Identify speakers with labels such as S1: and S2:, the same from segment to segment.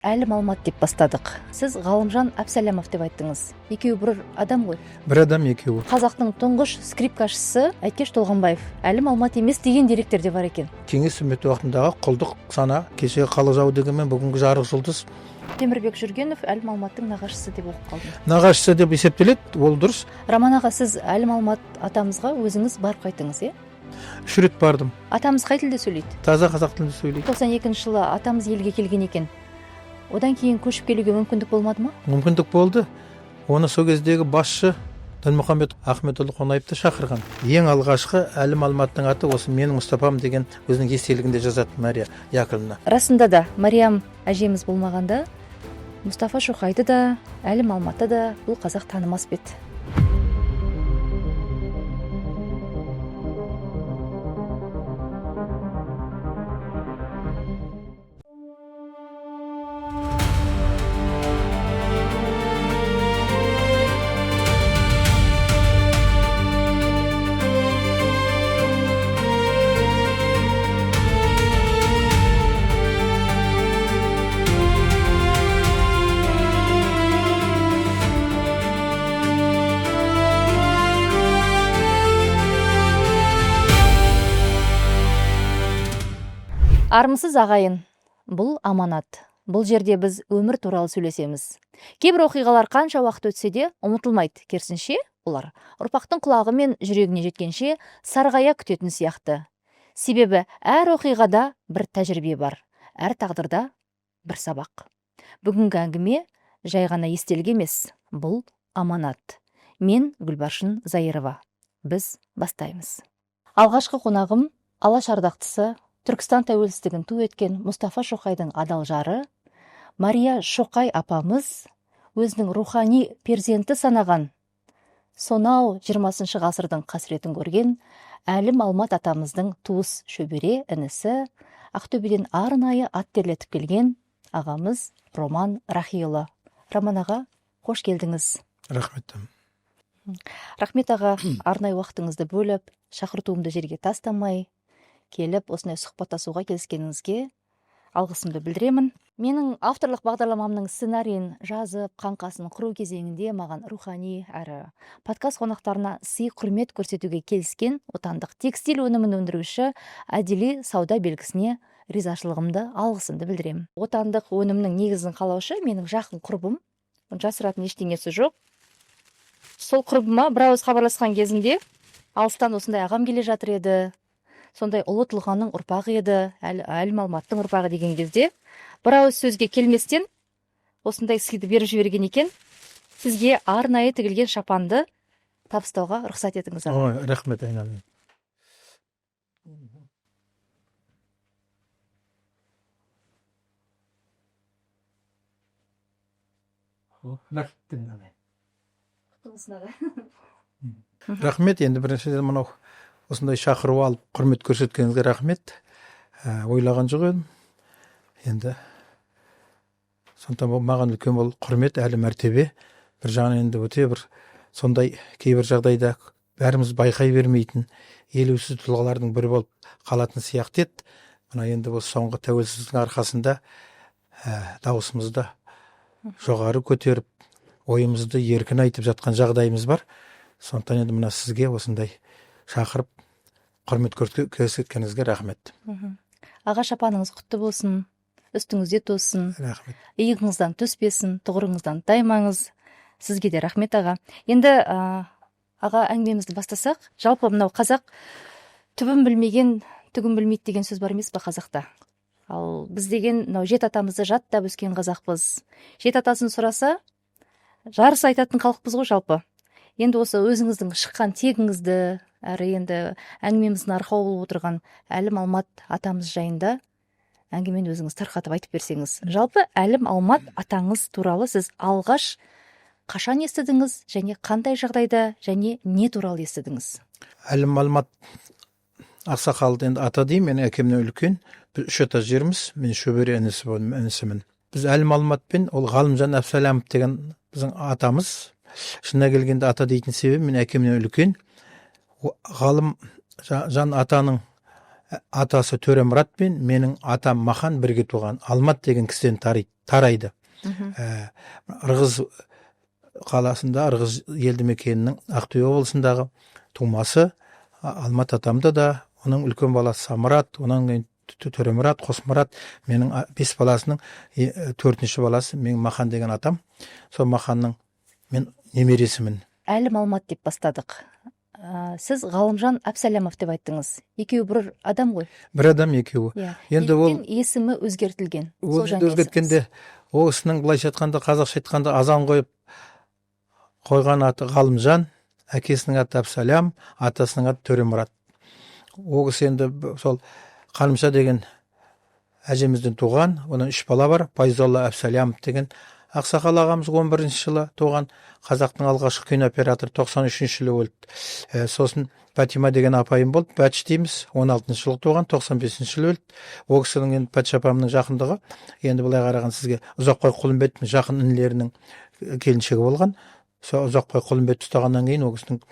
S1: Әлім Алмат деп бастадық. Сіз Ғалымжан Әбсәләмов деп айттыңыз. Екеуі бір адам ғой.
S2: Бір адам екеуі.
S1: Қазақтың тұңғыш скрипкашысы Әйткеш Толғанбаев Әлім Алмат емес деген деректер де бар екен.
S2: Кеңес үкіметі уақытындағы құлдық сана, кешегі халық жауы дегенмен бүгінгі жарық жұлдыз.
S1: Темірбек Жүргенов Әлім Алматтың нағашысы деп оқып қалдым.
S2: Нағашысы деп есептеледі, ол дұрыс.
S1: Роман аға, сіз Әлім Алмат атамызға өзіңіз барып қайттыңыз, е?
S2: 3 рет бардым.
S1: Атамыз қай тілде сөйлейді?
S2: Таза қазақ тілінде сөйлейді.
S1: 92 жылы атамыз елге келген екен. Одан кейін көшіп келуге мүмкіндік болмады ма?
S2: Мүмкіндік болды. Оны сол кездегі басшы Дінмұхамед Ахметұлы Қонаевты шақырған. Ең алғашқы Әлім Алматтың аты осы менің Мұстафам деген өзінің естелігінде жазады Мария Яковлевна.
S1: Расында да Мариям әжеміз болмағанда Мұстафа Шоқайды да, Әлім Алматты да бұл қазақ танымас бет. Армысыз ағайын, бұл аманат. Бұл жерде біз өмір туралы сөйлесеміз. Кейбір оқиғалар қанша уақыт өтсе де ұмытылмайды. Керісінше, олар ұрпақтың құлағы мен жүрегіне жеткенше сарғая күтетін сияқты. Себебі әр оқиғада бір тәжірибе бар, әр тағдырда бір сабақ. Бүгінгі әңгіме жай ғана естелік емес, бұл аманат. Мен Гүлбаршын Зайырова. Біз бастаймыз. Алғашқы қонағым алаш ардақтысы, Түркістан тәуелсіздігін ту еткен Мұстафа Шоқайдың адал жары, Мария Шоқай апамыз өзінің рухани перзенті санаған, сонау 20 ғасырдың қасіретін көрген Әлім Алмат атамыздың туыс шөбере інісі, Ақтөбеден арнайы ат терлетіп келген ағамыз Роман Рахиұлы. Роман аға, қош келдіңіз.
S2: Рахмет.
S1: Рахмет аға, арнайы уақытыңызды бөліп, шақыртуымды жерге тастамай келіп, осындай сұхбаттасуға келіскеніңізге алғысымды білдіремін. Менің авторлық бағдарламамның сценарийін жазып, қаңқасын құру кезеңінде маған рухани әрі подкаст қонақтарына сый құрмет көрсетуге келіскен отандық текстиль өнімін өндіруші Әдели Сауда белгісіне ризашылығымды, алғысымды білдіремін. Отандық өнімнің негізін қалаушы менің жақын құрбым, жасыратын ештеңесі жоқ. Сол құрбыма бір ауыз хабарласқан кезінде алыстан осындай ағам келе жатыр еді, сондай ұлы тұлғаның ұрпағы еді, Әлім Алматтың ұрпағы деген кезде, бір ауыз сөзге келместен осындай сыйды беріп жіберген екен. Сізге арнайы тігілген шапанды табыстауға рұқсат етіңіз.
S2: Ой, рахмет айналайын. Рахмет. Енді біріншіден мынау осындай шақыру алып құрмет көрсеткеніңізге рахмет. Ойлаған жоқ едім. Енді сондықтан маған үлкен бұл құрмет, әлі мәртебе. Бір жағынан енді өте бір сондай кейбір жағдайда бәріміз байқай бермейтін елеусіз тұлғалардың бірі болып қалатын сияқты еді. Мына енді осы соңғы тәуелсіздіктің арқасында дауысымызды жоғары көтеріп, ойымызды еркін айтып жатқан жағдайымыз бар. Сондықтан енді мына сізге осындай шақырып құрмет көрсеткеніңізге рахмет.
S1: Аға, шапаныңыз құтты болсын, үстіңізде тосын,
S2: Рахмет.
S1: иығыңыздан түспесін, тұғырыңыздан таймаңыз. Сізге де рахмет аға. Енді аға, әңгімемізді бастасақ, жалпы мынау қазақ түбін білмеген түгін білмейді деген сөз бар емес пе қазақта? Ал біз деген мынау жет атамызды жаттап өскен қазақпыз. Жет атасын сұраса, жарыс айтатын халықпыз ғой жалпы. Енді осы өзіңіздің шыққан тегіңізді, әрі енді әңгімеміздің арқауы болып отырған Әлім Алмат атамыз жайында әңгімені өзіңіз тарқатып айтып берсеңіз. Жалпы Әлім Алмат атаңыз туралы сіз алғаш қашан естідіңіз, және қандай жағдайда, және не туралы естідіңіз?
S2: Әлім Алмат ақсақалды енді ата деймін, менің әкемнен үлкен. Біз 3 ата жерміз, мен шөбере інісімін. Біз Әлім Алматпен ол Ғалымжан Әбсәләмов деген біздің атамыз. Шынына келгенде ата дейтін себебі мен әкемнен үлкен. Ғалым жан атаның атасы Төремұратпен менің атам Махан бірге туған. Алмат деген кісіден тарайды. Ырғыз қаласында, Ырғыз елді мекенінің Ақтөбе облысындағы тумасы Алмат атамды да, оның үлкен баласы Самұрат, оның Төремұрат, Қосмұрат, менің 5 баласының 4-ші баласы мен Махан деген атам. Сол Маханның мен немересімін.
S1: Әлім Алмат деп бастадық. Сіз Ғалымжан Әбсәлямов деп айттыңыз. Екеуі бір адам ғой?
S2: Бір адам, екеуі.
S1: Енді ол есімі өзгертілген.
S2: Ол өзгерткенде, ол кісінің былайша айтқанда, қазақша айтқанда азан қойған аты Ғалымжан, әкесінің аты Әбсәлям, атасының аты Төремұрат. Ол кісі енді сол Қалымша деген әжемізден туған, оның 3 бала бар. Байзолла Әбсәлямов деген Ақсақал ағамыз 11-ші жылы туған, қазақтың алғашқы кинооператоры 93-ші жылы өлді. Сосын Патима деген апайым болды, Бәтіш дейміз, 16-ші жылы туған, 95-ші жылы өлді. Ол кісінің енді Патша апамның жақындығы, енді былай қараған сізге Ұзақбай Құлымбеттің жақын інілерінің келіншегі болған. Сол Ұзақбай Құлымбет ұстағаннан кейін ол кісінің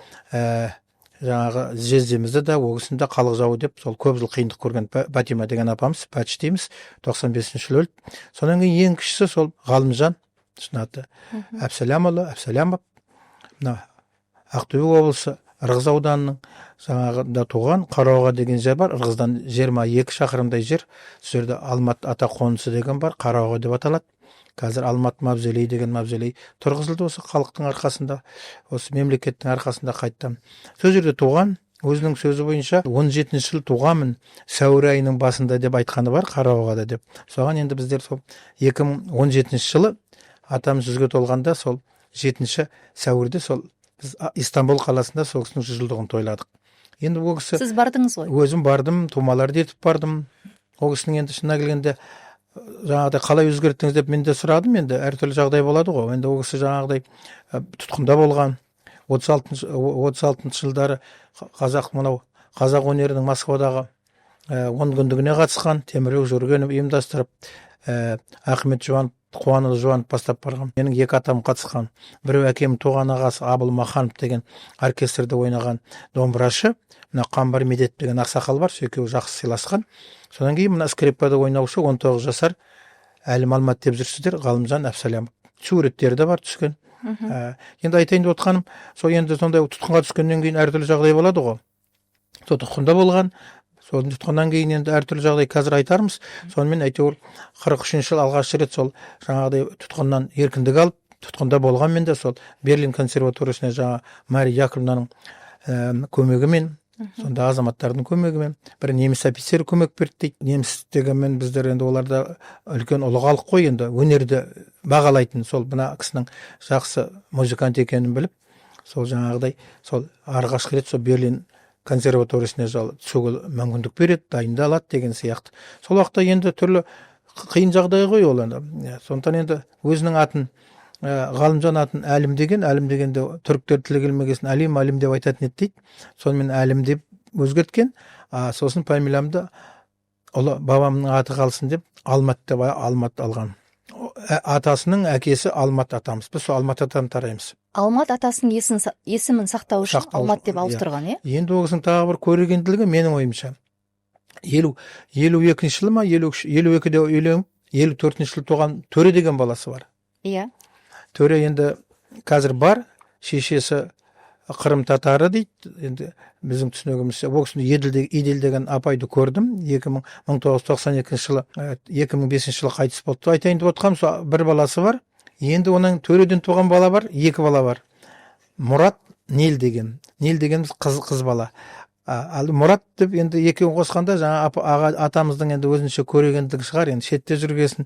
S2: жаңағы жездемізді де, ол кісінің де халық жауы деп, сол көп жыл қиындық көрген Патима деген апамыз, Бәтіш дейміз, 95-ші жылы өлді. Содан кейін ең кішісі сол Ғалымжан, шын аты Әбсәлямұлы, Әбсәлямов, мына Ақтөбе облысы Ырғыз ауданының жаңағында туған, Қарауға деген жер бар, Ырғыздан 22 шақырымдай жер. Сол жерде Алмат ата қонысы деген бар, Қарауға деп аталады. Қазір Алмат мавзолей деген мавзолей тұрғызылды осы халықтың арқасында, осы мемлекеттің арқасында қайттан. Сол жерде туған, өзінің сөзі бойынша 17-ші жыл туғанмын, сәуір айының басында деп айтқаны бар, Қарауғада деп. Соған енді біздер сол 2017 жылы атамыз 100-ге толғанда сол 7-ші сәуірде сол біз Истанбул қаласында сол кісінің 100 жылдығын тойладық. Енді ол кісі...
S1: Сіз бардыңыз ғой?
S2: Өзім бардым, тумаларды ертіп бардым. Ол кісінің енді шынына келгенде жаңағыдай қалай өзгерттіңіз деп мен де сұрадым, енді әртүрлі жағдай болады ғой. Енді ол кісі жаңағыдай тұтқында болған, 36 жылдары қазақ өнерінің Москвадағы 10 күндігіне қатысқан, Темірбек Жүргенов ұйымдастырып, Ахмет Жұбанов, Қуанұлы Жұбанов бастап барған. Менің 2 атам қатысқан. Біреу әкем туған ағасы Абыл Маханов деген оркестрде ойнаған домбырашы, мына Қамбар Медет деген ақсақал бар, екеуі жақсы сыйласқан. Содан кейін мына скрипкада ойнаушы 19 жасар Әлім Алмат деп жүрсіздер, Ғалымжан Әбсәлямов. Суреттері де бар түскен. Енді айтайын деп отқаным, сол енді сондай тұтқынға түскеннен кейін әртүрлі жағдай болады ғой. Сол тұтқында болған, сол тұтқыннан кейін енді әртүрлі жағдай қазір айтармыз. Сонымен әйтеуір 43-ші жыл алғаш рет сол жаңағыдай тұтқыннан еркіндік алып, тұтқында болғанмен де сол Берлин консерваториясына жаңа Мария Яковлевнаның көмегімен, сонда азаматтардың көмегімен, бір неміс офицері көмек берді дейді. Неміс дегенмен біздер енді оларда үлкен ұлы халық қой, енді өнерді бағалайтын, сол мына кісінің жақсы музыкант екенін біліп, сол жаңағыдай сол алғашқы рет сол Берлин консерваториясына түсуге мүмкіндік береді, дайындалады деген сияқты. Сол уақытта енді түрлі қиын жағдай ғой ол енді. Сондықтан енді өзінің атын Ғалымжан атын Әлім дегенде түріктер тілі келмегесін Әлім деп айтатын еді дейді. Сонымен Әлім деп өзгерткен. Сосын фамилиямды ұлы бабамның аты қалсын деп Алмат деп Алмат алған. Атасының әкесі Алмат атамыз. Біз сол Алмат атаны тараймыз.
S1: Алмат атасының есімін сақтау үшін Алмат деп ауыстырған, е?
S2: Енді ол кісінің тағы бір көрегенділігі менің ойымша. 52-ші жылы ма, 52-де үйленіп, 54-ші жылы туған Төре деген баласы бар.
S1: Иә.
S2: Төре енді қазір бар, шешесі Қырым татары дейді. Енді біздің түсінігімізше ол кісіні Еділ деген апайды көрдім. 1992 жылы, 2005 жылы қайтыс болды. Айтайын деп отқам, бір баласы бар. Енді оның Төреден туған бала бар, 2 бала бар. Мұрат, Нел деген. Нел дегеніміз қыз бала. Ал Мұрат деп енді екеуін қосқанда жаңа атамыздың енді өзінше көрегендігі шығар. Енді шетте жүргесін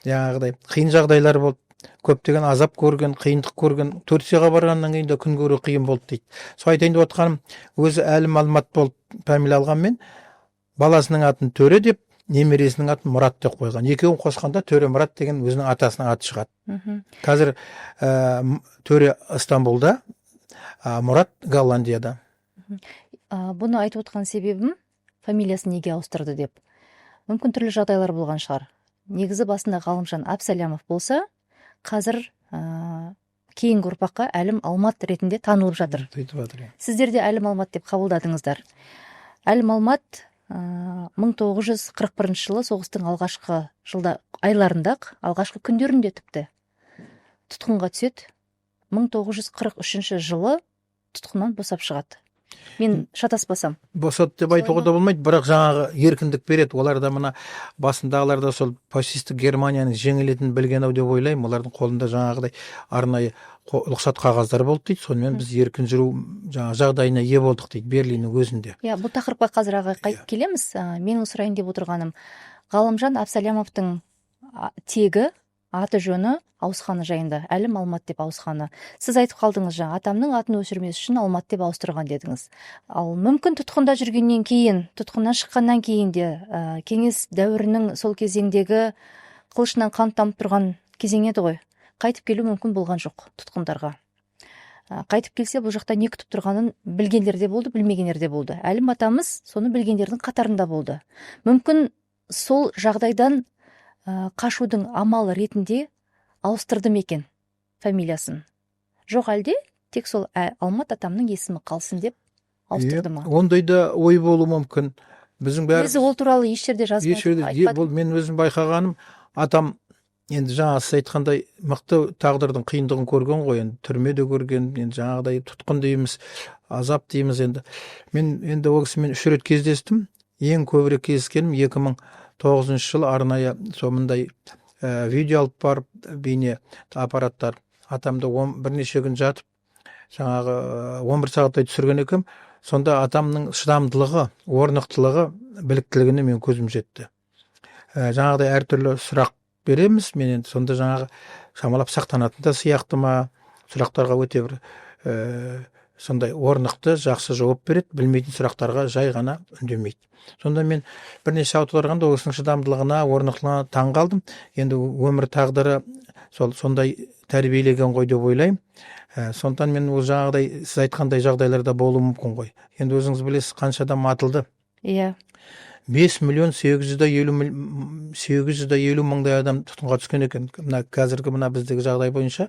S2: жаңағыдай қиын жағдайлар болды. Көптеген азап көрген, қиындық көрген, Турцияға барғаннан кейін де күн көру қиын болды дейді. Сол айтайын деп отқаным, өзі Әлім Алмат болып фамилия алғанмен, баласының атын Төре деп, немересінің атын Мұрат деп қойған. Екеуін қосқанда Төремұрат деген өзінің атасының аты шығады. Қазір Төре Истанбулда, Мұрат Голландияда.
S1: Бұны айтып отқан себебім, фамилиясын неге ауыстырды деп. Мүмкін түрлі жағдайлар болған шығар. Негізі басында Ғалымжан Әбсәлямов болса, қазір кейінгі ұрпаққа Әлім Алмат ретінде танылып жатыр. Сіздер де Әлім Алмат деп қабылдадыңыздар. Әлім Алмат 1941 жылы соғыстың алғашқы айларында, алғашқы күндерінде тіпті тұтқынға түседі. 1943 жылы тұтқыннан босап шығады. Мен шатаспасам.
S2: Босат деп айтуға да болмайды, бірақ жаңағы еркіндік береді. Олар да мына басындағылар да сол фашистік Германияның жеңілетінін білген ау деп ойлаймын. Олардың қолында жаңағыдай арнайы рұқсат қағаздар болды дейді. Сонымен біз еркін жүру жағдайына ие болдық дейді Берлиннің өзінде.
S1: Бұл тақырыпқа қазір қайтып келеміз. Менің сұрайын деп отырғаным, Ғалымжан Әбсәлямовтың тегі, аты жөні ауысқаны жайында, Әлім Алмат деп ауысқаны. Сіз айтып қалдыңыз, атамның атын өшірмес үшін Алмат деп ауыстырған дедіңіз. Ал мүмкін тұтқында жүргеннен кейін, тұтқыннан шыққаннан кейін де кеңес дәуірінің сол кезеңдегі қылышынан қан тамып тұрған кезең еді ғой. Қайтып келу мүмкін болған жоқ тұтқындарға. Қайтып келсе, бұл жақта не күтіп тұрғанын білгендер де болды, білмегендер де болды. Әлім атамыз соны білгендердің қатарында болды. Мүмкін сол жағдайдан қашудың амалы ретінде ауыстырды ма екен фамилиясын? Жоқ әлде тек сол Алмат атамның есімі қалсын деп ауыстырды ма?
S2: Ондай да ой болуы мүмкін. Біздің бәрі
S1: өзі ол туралы еш жерде жазбайды.
S2: Мен өзім байқағаным, атам енді жаңа сіз айтқандай мықты тағдырдың қиындығын көрген ғой, енді түрмеде көрген, енді жаңағыдай тұтқын дейміз, азап дейміз. Енді мен ол кісімен 3 рет кездестім. Ең көбірек кездескенім 2009 жылы арнайы сондай видео алып барып, бейне аппараттар, атамды бірнеше күн жатып, жаңағы 11 сағаттай түсірген екем. Сонда атамның шыдамдылығы, орнықтылығы, біліктілігіне мен көзім жетті. Жаңағыдай әртүрлі сұрақ береміз, мен енді сонда жаңағы шамалап сақтанатын да сияқты ма, сұрақтарға өте бір сондай орнықты, жақсы жауап береді, білмейтін сұрақтарға жай ғана үндемейді. Сонда мен бірнеше аударғанда ол кісінің шыдамдылығына, орнықтылығына таң қалдым. Енді өмір тағдыры сондай тәрбиелеген ғой деп ойлаймын. Сондықтан мен ол жаңағыдай сіз айтқандай жағдайларда болуы мүмкін ғой. Енді өзіңіз білесіз, қанша адам атылды.
S1: Иә.
S2: 5.850.000 мыңдай адам тұтқынға түскен екен. Қазіргі біздегі жағдай бойынша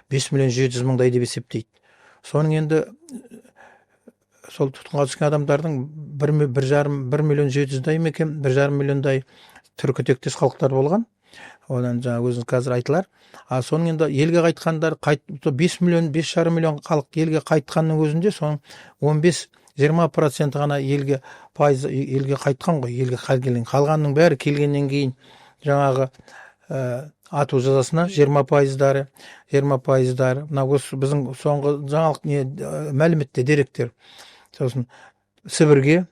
S2: 5.700.000 деп есептейді. Соның енді сол тұтқынға түскен адамдардың 1.700.000 ме екен, 1.5 миллиондай түркі тектес халықтар болған. Одан өзіңіз қазір айтылар. Соның енді елге қайтқандар, 5 миллион, 5,5 миллион халық елге қайтқанның өзінде соның 15-20% ғана елге қайтқан ғой, елге келген. Қалғанның бәрі келгеннен кейін жаңағы ату жазасына 20%-дары. Мына осы біздің соңғы жаңалық мәліметте деректер. Сосын Сібірге,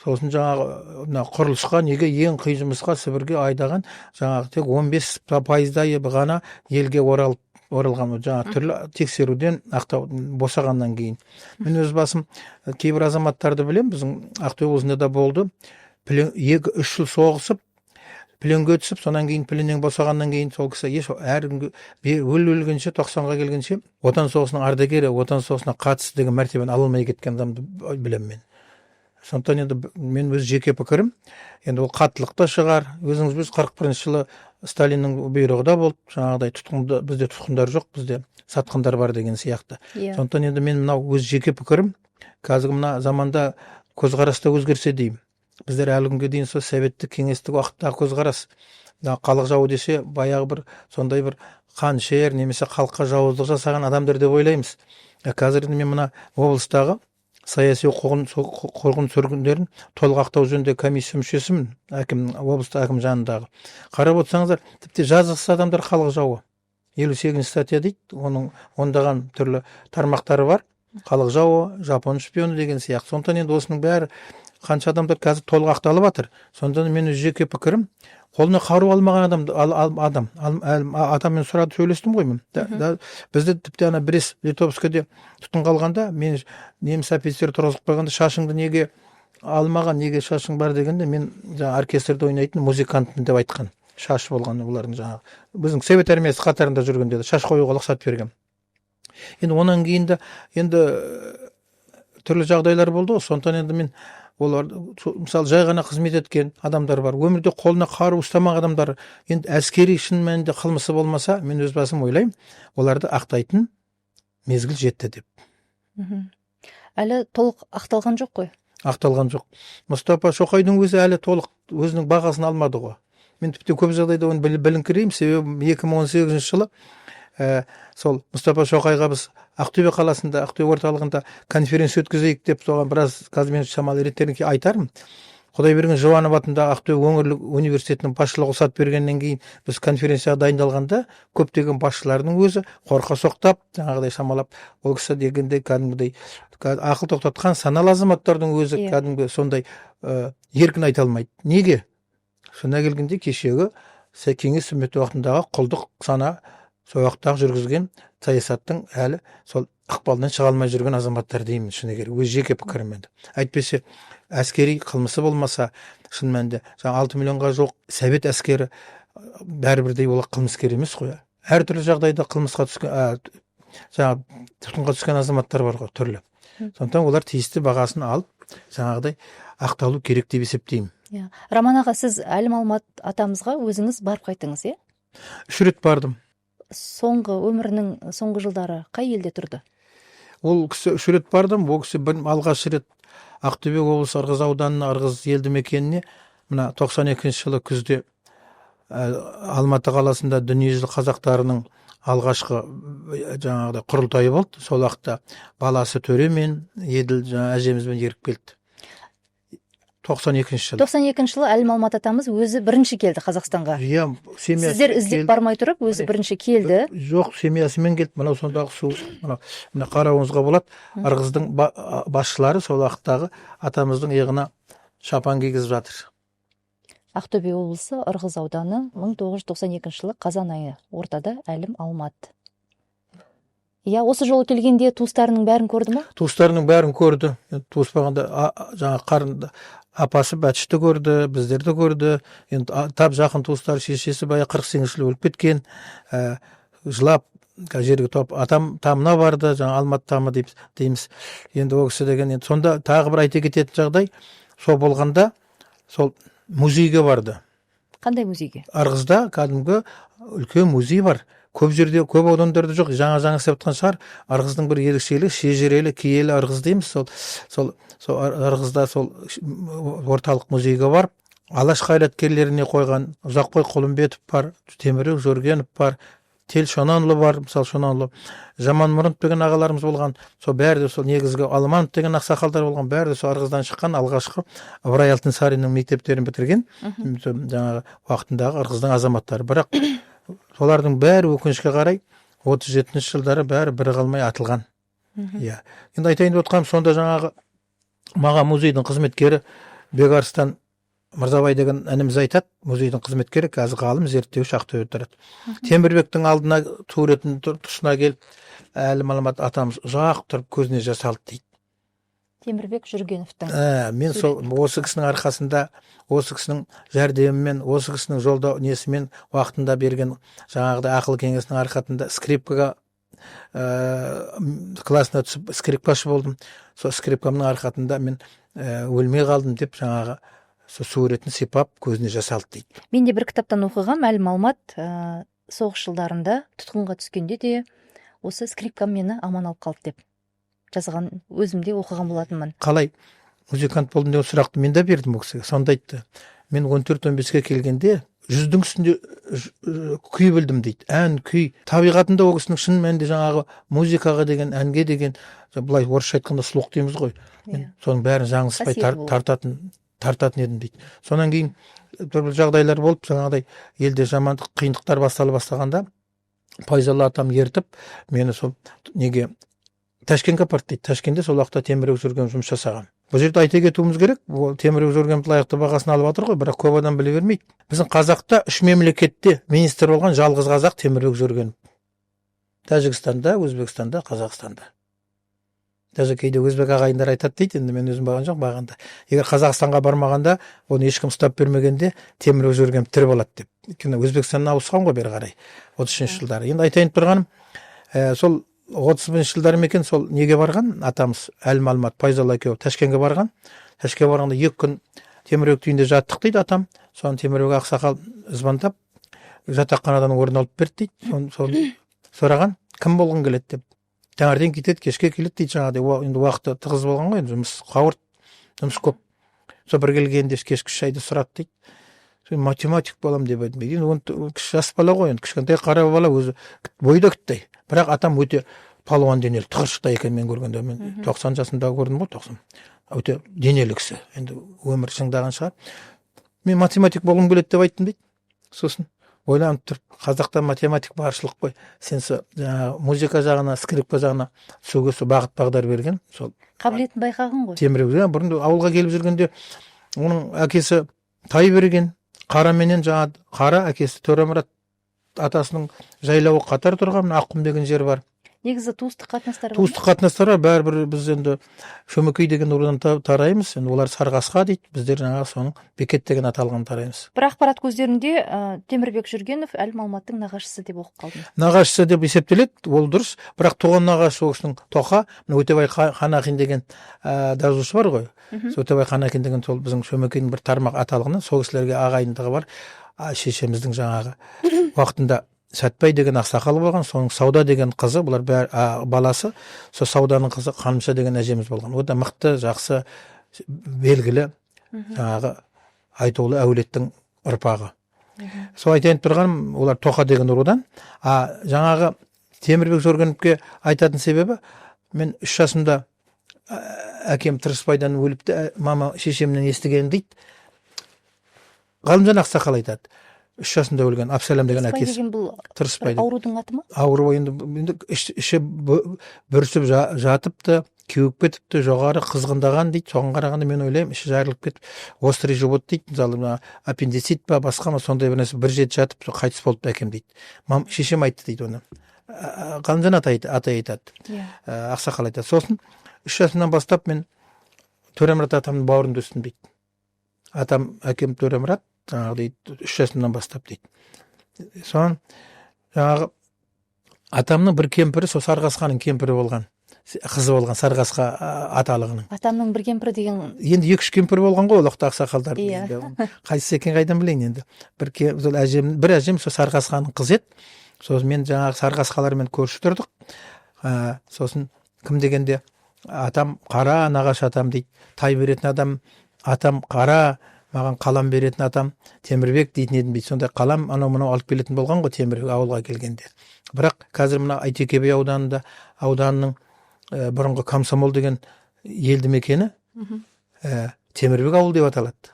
S2: сосын жаңағы құрылысқа, неге ең қиын жұмысқа Сібірге айдаған, жаңағы тек 15%-дай ғана елге оралған, жаңағы түрлі тексеруден босағаннан кейін. Мен өз басым кейбір азаматтарды білем, біздің Ақтөбе облысында да болды. 2-3 жыл соғысып, пленге түсіп, сонан кейін пленнен босағаннан кейін сол кісі өлгенше, 90-ға келгенше отан соғысының ардагері, отан соғысына қатысты деген мәртебені ала алмай кеткен адамды білем мен. Сондықтан енді мен өз жеке пікірім, енді ол қаттылық та шығар. Өзіңіз біз 41 жылы Сталиннің бұйрығында болды, жаңағыдай бізде тұтқындар жоқ, бізде сатқындар бар деген сияқты. Сондықтан енді мен мынау өз жеке пікірім, қазіргі мына заманда көзқараста өзгерсе деймін. Біздер әлі күнге дейін сол советтік кеңестік уақыттағы көзқарас. Халық жауы десе, баяғы бір сондай бір қаншер немесе халыққа жауыздық жасаған адамдар деп ойлаймыз. Қазір мен мына облыстағы саяси қуғын сүргіндерін толық ақтау жөнінде комиссия мүшесімін, облыстық әкім жанындағы. Қарап отырсаңыздар, тіпті жазықсыз адамдар халық жауы. 58 статья дейді, оның ондаған түрлі тармақтары бар. Халық жауы, жапон шпионы деген сияқты. Сондықтан енді осының бәрі қанша адамдар қазір толық ақталып жатыр. Сондықтан мен жеке пікірім, қолына қару алмаған адаммен сұрады, сөйлестім ғой мен. Бізді тіпті Брест Литовскіде тұтқын қалғанда, мен неміс офицер тұрғызып қойғанда, шашыңды неге алмаған, неге шашың бар дегенде, мен оркестрде ойнайтын музыкантпын деп айтқан. Шашы болған олардың жаңағы. Біздің совет армиясы қатарында жүргенде шаш қоюға рұқсат берген. Енді онан кейін де түрлі жағдайлар болды ғой. Сондықтан енді мен олар мысалы жай ғана қызмет еткен адамдар бар. Өмірде қолына қару ұстамаған адамдар, енді әскери шын мәнінде қылмысы болмаса, мен өз басым ойлаймын, оларды ақтайтын мезгіл жетті деп.
S1: Әлі толық ақталған жоқ қой.
S2: ақталған жоқ. Мұстапа Шоқайдың өзі әлі толық өзінің бағасын алмады ғой. Мен тіпті көп жағдайда оны біліңкіреймін, себебі 2018 жылы сол Мұстапа Шоқайға біз Ақтөбе қаласында, Ақтөбе орталығында конференция өткізейік деп соған біраз қазір мен шамалы реттерін айтармын. Құдайберген Жұбанов атындағы Ақтөбе өңірлік университетінің басшылығы рұқсат бергеннен кейін біз конференцияға дайындалғанда көптеген басшылардың өзі қорқа соқтап, жаңағыдай шамалап, ол кісі дегенде кәдімгідей ақыл тоқтатқан саналы азаматтардың өзі кәдімгі сондай еркін айта алмайды. Неге? Сонда келгенде кешегі кеңес үкіметі уақытындағы құлдық сана сол уақыттағы жүргізген саясаттың әлі сол ықпалынан шыға алмай жүрген азаматтар деймін, шыны керек, өз жеке пікірім. Әйтпесе әскери қылмысы болмаса, шын мәнінде 6 миллионға жоқ совет әскері бәрібірдей ол қылмыскер емес қой. Әртүрлі жағдайда қылмысқа түскен, тұтқынға түскен азаматтар бар ғой, түрлі. Сондықтан олар тиісті бағасын алып, жаңағыдай ақталу керек деп есептеймін.
S1: Роман аға, сіз Әлім Алмат атамызға өзіңіз барып қайттыңыз,
S2: 3 рет бардым.
S1: Соңғы өмірінің соңғы жылдары қай елде тұрды?
S2: Ол кісі 3 рет бардым. Ол кісі алғаш рет Ақтөбе облысы Ырғыз ауданына, Ырғыз елді мекеніне мына 92 жылы күзде Алматы қаласында дүниежүзілік қазақтарының алғашқы жаңағыдай құрылтайы болды. Сол уақытта баласы Төре мен Еділ әжемізбен еріп келді. 92 жылы.
S1: 92 жылы Әлім Алмат атамыз өзі бірінші келді Қазақстанға. Сіздер іздеп бармай тұрып, өзі бірінші келді.
S2: Жоқ, семьясымен келді. Мынау сондағы су, мына қарауыңызға болады. Ырғыздың басшылары сол уақыттағы атамыздың иығына шапан кигізіп жатыр.
S1: Ақтөбе облысы Ырғыз ауданы 1992 жылы қазан айы ортада Әлім Алмат. Осы жолы келгенде туыстарының бәрін көрді ма?
S2: Туыстарының бәрін көрді. Туыспағанда жаңа қарында апасы бәтішті көрді, біздерді көрді. Енді тап жақын туыстар, шешесі бая 48 жыл өліп кеткен. Жылап жерге топ атам тамына барды, жаңа Алмат тамы дейміз. Енді ол кісі деген, сонда тағы бір айта кететін жағдай, сол болғанда сол музейге барды.
S1: Қандай музейге?
S2: Ырғызда кәдімгі үлкен музей бар. Көп жерде, көп аудандарда жоқ, жаңа септқан шығар. Ырғыздың бір ерекшелігі шежірелі, киелі Ырғыз дейміз. Сол Ырғызда сол орталық музейге барып, алаш қайраткерлеріне қойған Ұзақбай Құлымбетов бар, Темірбек Жөргенов бар, Тел Шонанұлы бар, мысалы Шонанұлы, Жаман Мұрынов деген ағаларымыз болған, сол бәрі де сол негізгі Аламанов деген ақсақалдар болған, бәрі де сол Ырғыздан шыққан алғашқы Ыбырай Алтынсариннің мектептерін бітірген жаңағы уақытындағы Ырғыздың азаматтары. Бірақ солардың бәрі өкінішке қарай 37 жылдары бәрі бірі қалмай атылған. Енді айтайын деп отқаным, сонда жаңағы маған музейдің қызметкері Бекарыстан Мырзабай деген ініміз айтады, музейдің қызметкері, қазір ғалым, зерттеуші Ақтөбеде тұрады. Темірбектің алдына суретін тұсына келіп, Әлім Алмат атамыз ұзақ тұрып көзіне жас алды дейді.
S1: Темірбек Жүргеновтың.
S2: Мен осы кісінің арқасында, осы кісінің жәрдемімен, осы кісінің жолда несімен уақытында берген жаңағыдай ақыл кеңесінің арқасында скрипкаға классына түсіп скрипкашы болдым. Сол скрипкамның арқасында мен өлмей қалдым деп жаңағы суретін сипап көзіне жас алды дейді.
S1: Мен де бір кітаптан оқығам, Әлім Алмат соғыс жылдарында тұтқынға түскенде де осы скрипкам мені аман алып қалды деп жазған, өзімде оқыған болатынмын.
S2: Қалай музыкант болдым деген сұрақты мен де бердім ол кісіге. Сонда айтты, мен 14-15-ге келгенде 100-дің үстінде күй білдім дейді. Ән, күй. Табиғатында ол кісінің шын мәнінде жаңағы музыкаға деген, әнге деген, былай орысша айтқанда слух дейміз ғой. Мен соның бәрін жаңылыспай тартатын едім дейді. Сонан кейін бір жағдайлар болып, жаңағыдай елде жамандық, қиындықтар бастағанда Пайзалы атам ертіп, мені сол неге Ташкентке апарды дейді. Ташкентте сол уақытта Темірбек Жүргенов жұмыс жасаған. Бұл жерде айта кетуіміз керек, Темірбек Жүргенов лайықты бағасын алып жатыр ғой, бірақ көп адам біле бермейді. Біздің қазақта 3 мемлекетте министр болған жалғыз қазақ Темірбек Жүргенов. Тәжікстанда, Өзбекстанда, Қазақстанда. Даже кейде өзбек ағайындар айтады дейді, енді мен өзім барған жоқ, барғанда. Егер Қазақстанға бармағанда, оны ешкім ұстап бермегенде Темірбек Жүргенов тірі болады деп. Өйткені Өзбекстаннан ауысқан ғой бері қарай 33 жылдары. Енді айтайын тұрғаным, сол 30 жылдары мекен сол неге барған атамыз Әлім Алмат Пайзалы екеуі Ташкентке барған. Ташкентке барғанда 2 күн Темірбек үйінде жаттық дейді атам. Соны Темірбек ақсақал звондап жатақханадан орын алып берді дейді. Соны сұраған, кім болғың келеді деп. Таңертең кетеді, кешке келеді дейді жаңағыдай. Енді уақыты тығыз болған ғой, жұмыс қауырт. жұмыс көп. Сол бір келгенде кешкі шайды сұрады дейді. Мен математик болам деп едім. Енді оны жас бала ғой, енді кішкентай қара бала, өзі бойда кіттай. Бірақ атам өте палуан денелі, тығыршықтай екен мен көргенде. Мен 90 жасында көрдім ғой, 90. Өте денелі кісі. Енді өмір шыңдаған шығар. Мен математик болғым келеді деп айттым дейді. Сосын ойланып тұрып, қазақта математик баршылық қой. Сен музыка жағына, скрипка жағына түсуге сол бағыт бағдар берген. Сол
S1: Қабілетін байқаған ғой.
S2: Темірбек бұрын ауылға келіп жүргенде оның әкесі тай берген, қараменен қара әкесі Төремұрат атасының жайлауы қатар тұрған Аққұм деген жер бар.
S1: Негізі туыстық қатынастар бар.
S2: Туыстық қатынастар бар, бәрібір біз енді Шөмекей деген рудан тараймыз. Енді олар Сарғасқа дейді, біздер жаңағы соның Бекет деген аталған тараймыз.
S1: Бір ақпарат көздерінде Темірбек Жүргенов Әлім Алматтың нағашысы деп оқып қалдым.
S2: Нағашысы деп есептеледі, ол дұрыс. Бірақ туған нағашысы ол кісінің Тоқа, Өтебай Қанақин деген жазушы бар ғой. Өтебай Қанақин деген сол біздің Шөмекейдің бір тармақ аталығынан сол кісілерге ағайындығы бар. Шешеміздің жаңағы уақытында Сәтбай деген ақсақал болған, соның Сауда деген қызы, бұлар баласы, сол Сауданың қызы Қанымша деген әжеміз болған. О да мықты, жақсы, белгілі, жаңағы айтулы әулеттің ұрпағы. Сол айтайын тұрғаным, олар Тоқа деген рудан. Жаңағы Темірбек Жүргеновке айтатын себебі, мен 3 жасымда әкем Тырыспайдан өліпті, мама шешемнен естіген дейді. Ғалымжан ақсақал айтады. 3 жасында өлген, Абсалам деген әкесі.
S1: Тырыспай деген бұл аурудың аты ма?
S2: Ауру енді іші бүрісіп жатыпты, кеуіп кетіпті, жоғары қызғындаған дейді. Соған қарағанда мен ойлаймын, іші жарылып кетіп, острый живот дейді. Мысалы, аппендицит па, басқа ма, сондай бір нәрсе бір жет жатып, қайтыс болыпты әкем дейді. Шешем айтты дейді оны. Ғалымжан ата айтады. Ақсақал айтады. Сосын 3 жасымнан бастап мен Төремұрат атамның бауырында өстім дейді. Атам, әкем Төремұрат, жаңағы дейді, 3 жасымнан бастап дейді. Соған жаңағы атамның бір кемпірі, сол Сарғасқаның кемпірі болған, қызы болған, Сарғасқа аталығының.
S1: Атамның бір кемпірі деген...
S2: Енді 2-3 кемпірі болған ғой, олақты ақсақалдар. Қайсысы екен қайдан білейін енді. Бір әжем сол Сарғасқаның қызы еді. Сосын мен жаңағы Сарғасқалармен көрші тұрдық. Сосын кім дегенде атам қара, нағашы атам дейді. Тай беретін адам атам қара, маған қалам беретін атам Темірбек дейтін едім дейді. Сондай қалам анау-мынау алып келетін болған ғой Темірбек ауылға келгенде. Бірақ қазір мына Айтекебе ауданының бұрынғы Комсомол деген елді мекені Темірбек ауыл деп аталады.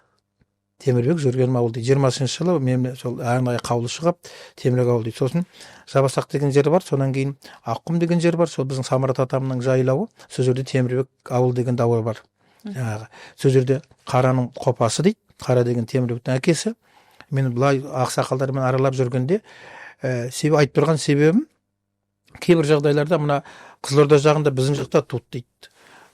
S2: Темірбек Жүргенов ауыл дейді. 20-шы жылы мен сол арнайы қаулы шығып Темірбек ауыл дейді. Сосын Жабасақ деген жер бар, содан кейін Аққұм деген жер бар, сол біздің Самырат атамның жайлауы. Сол жерде Темірбек ауыл деген дауыр бар. Жаңағы сол жерде Қараның қопасы дейді. Қара деген Темірбектің әкесі. Мен бұлай ақсақалдармен аралап жүргенде айтып тұрған себебім, кейбір жағдайларда мына Қызылорда жағында біздің жақта туыт дейді.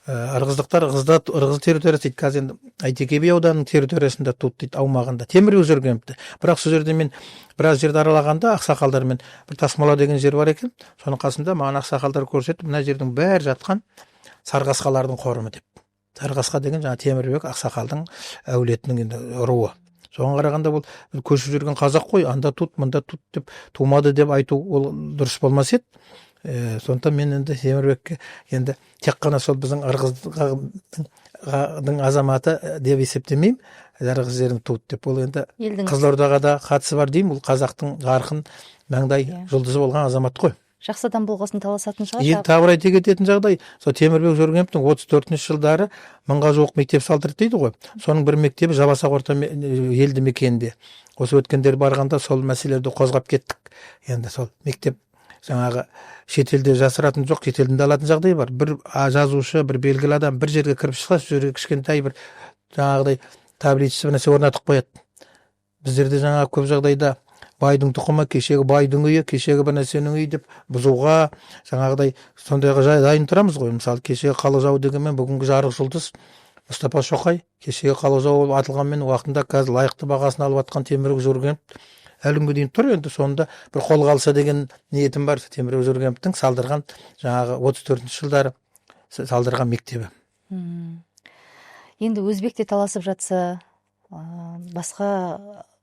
S2: Ырғыздықтар ырғыз территориясы дейді. Қазір енді Айтекебе ауданының территориясында туыт дейді, аумағында. Темірбек Жүргеновті. Бірақ сол жерде мен біраз жерді аралағанда ақсақалдармен бір Тасмала деген жер бар екен. Соның қасында маған ақсақалдар көрсетіп, мына жердің бәрі жатқан Сарғасқалардың қорымы деп. Сарғасқа деген жаңа Темірбек ақсақалдың әулетінің енді руы. Соған қарағанда бұл көшіп жүрген қазақ қой, анда тут, мында тут деп тумады деп айту ол дұрыс болмас еді. Сондықтан мен енді Темірбекке енді тек қана сол біздің ырғыздың азаматы деп есептемеймін. Ырғыз жердің туыт деп. Ол енді Қызылордаға да қатысы бар деймін. Ол қазақтың жарқын маңдай жұлдызы болған азамат қой.
S1: Жақсы адам болғасын таласатын шығар.
S2: Енді тағы айта кететін жағдай, сол Темірбек Жүргеновтің 34-ші жылдары 1000-ға жуық мектеп салдырды дейді ғой. Соның бір мектебі Жабасақ орта елді мекенінде. Осы өткендер барғанда сол мәселелерді қозғап кеттік. Енді сол мектеп жаңағы шетелде жасыратын жоқ, шетелден де алатын жағдай бар. Бір жазушы, бір белгілі адам бір жерге кіріп шықса, сол жерге кішкентай бір жаңағыдай табличасы бір нәрсе орнатып қояды. Біздерде жаңағы көп жағдайда байдың тұқымы, кешегі байдың үйі, кешегі бір нәрсенің үйі деп бұзуға, жаңағыдай сондайға дайын тұрамыз ғой. Мысалы, кешегі халық жауы дегенмен бүгінгі жарық жұлдыз Мұстапа Шоқай, кешегі халық жауы болып атылғанмен уақытында қазір лайықты бағасын алып жатқан Темірбек Жүргенов әлі күнге дейін тұр. Енді сонда бір қолға алса деген ниетім бар. Темірбек Жүргеновтің салдырған жаңағы 34-ші жылдары салдырған мектебі.
S1: Енді өзбекте таласып жатса, басқа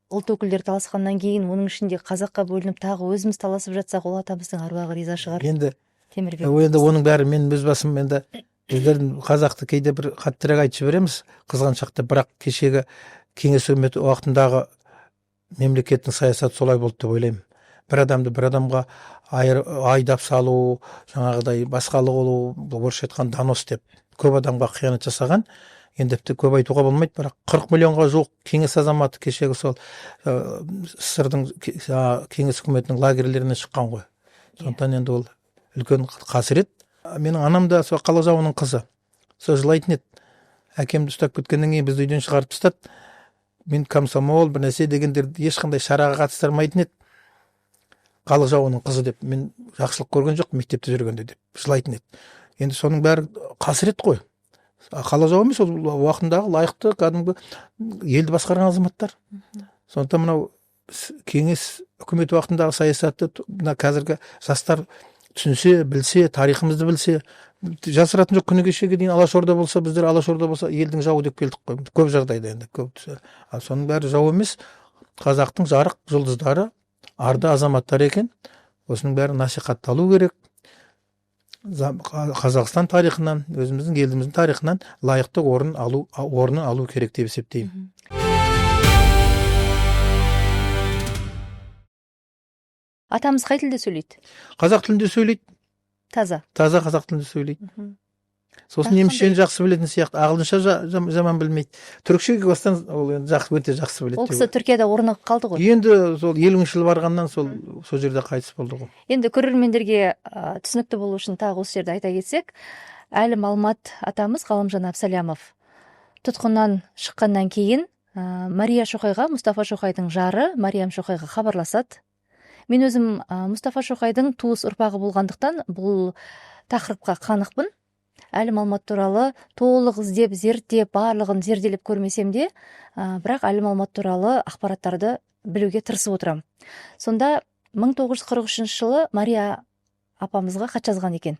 S1: ұлт өкілдері таласқаннан кейін, оның ішінде қазаққа бөлініп, тағы өзіміз таласып жатсақ, ол атамыздың аруағы риза шығар.
S2: Енді
S1: Темірбек.
S2: Енді оның бәрі мен өз басым енді біздердің қазақты кейде бір қаттырақ айтып жібереміз қызғаншақта, бірақ кешегі кеңес үкіметі уақытындағы мемлекеттің саясаты солай болды деп ойлаймын. Бір адамды бір адамға айдап салу, жаңағыдай басқалық болу, орысша айтқан донос деп көп адамға қиянат жасаған. Енді тіпті көп айтуға болмайды, бірақ 40 миллионға жуық кеңес азаматы кешегі сол СССР-дың кеңес үкіметінің лагерлеріне шыққан ғой. Сондықтан енді ол үлкен қасірет. Менің анам да сол қала жауының қызы. Сол жылайтын еді. Әкемді ұстап кеткеннен кейін бізді үйден шығарып тастады. Мен комсомол бір нәрсе дегендерді ешқандай шараға қатыстырмайтын еді. Халық жауының қызы деп, мен жақсылық көрген жоқ мектепте жүргенде деп жылайтын еді. Енді соның бәрі қасірет қой. Халық жауы емес, ол уақытындағы лайықты кәдімгі елді басқарған азаматтар. Сондықтан мынау кеңес үкімет уақытындағы саясатты мына қазіргі жастар түсінсе, білсе, тарихымызды білсе, жасыратын жоқ. Күні кешеге дейін Алашорда болса, біздер Алашорда болса елдің жауы деп келдік қой. Көп жағдайда енді көп. Соның бәрі жау емес, қазақтың жарық жұлдыздары, арды азаматтар екен. Осының бәрі насихатталу керек. Қазақстан тарихынан, өзіміздің еліміздің тарихынан лайықты орнын алу керек деп есептеймін.
S1: Атамыз қай тілде сөйлейді?
S2: Қазақ тілінде сөйлейді.
S1: Таза
S2: қазақ тілінде сөйлейді. Сосын немісшені жақсы білетін сияқты, ағылшынша жаман білмейді. Түрікшеге бастан ол өте жақсы біледі.
S1: Ол кісі Түркияда орнығып қалды ғой.
S2: Енді сол 50 жыл барғаннан сол жерде қайтыс болды ғой.
S1: Енді көрермендерге түсінікті болу үшін тағы осы жерде айта кетсек, Әлім Алмат атамыз, Ғалымжан Абсалямов тұтқыннан шыққаннан кейін Мария Шоқайға, Мұстафа Шоқайдың жары Мариям Шоқайға хабарласады. Мен өзім Мұстафа Шоқайдың туыс ұрпағы болғандықтан бұл тақырыпқа қанықпын. Әлім Алмат туралы толық іздеп, зерттеп, барлығын зерделеп көрмесем де, бірақ Әлім Алмат туралы ақпараттарды білуге тырысып отырам. Сонда 1943 жылы Мария апамызға хат жазған екен.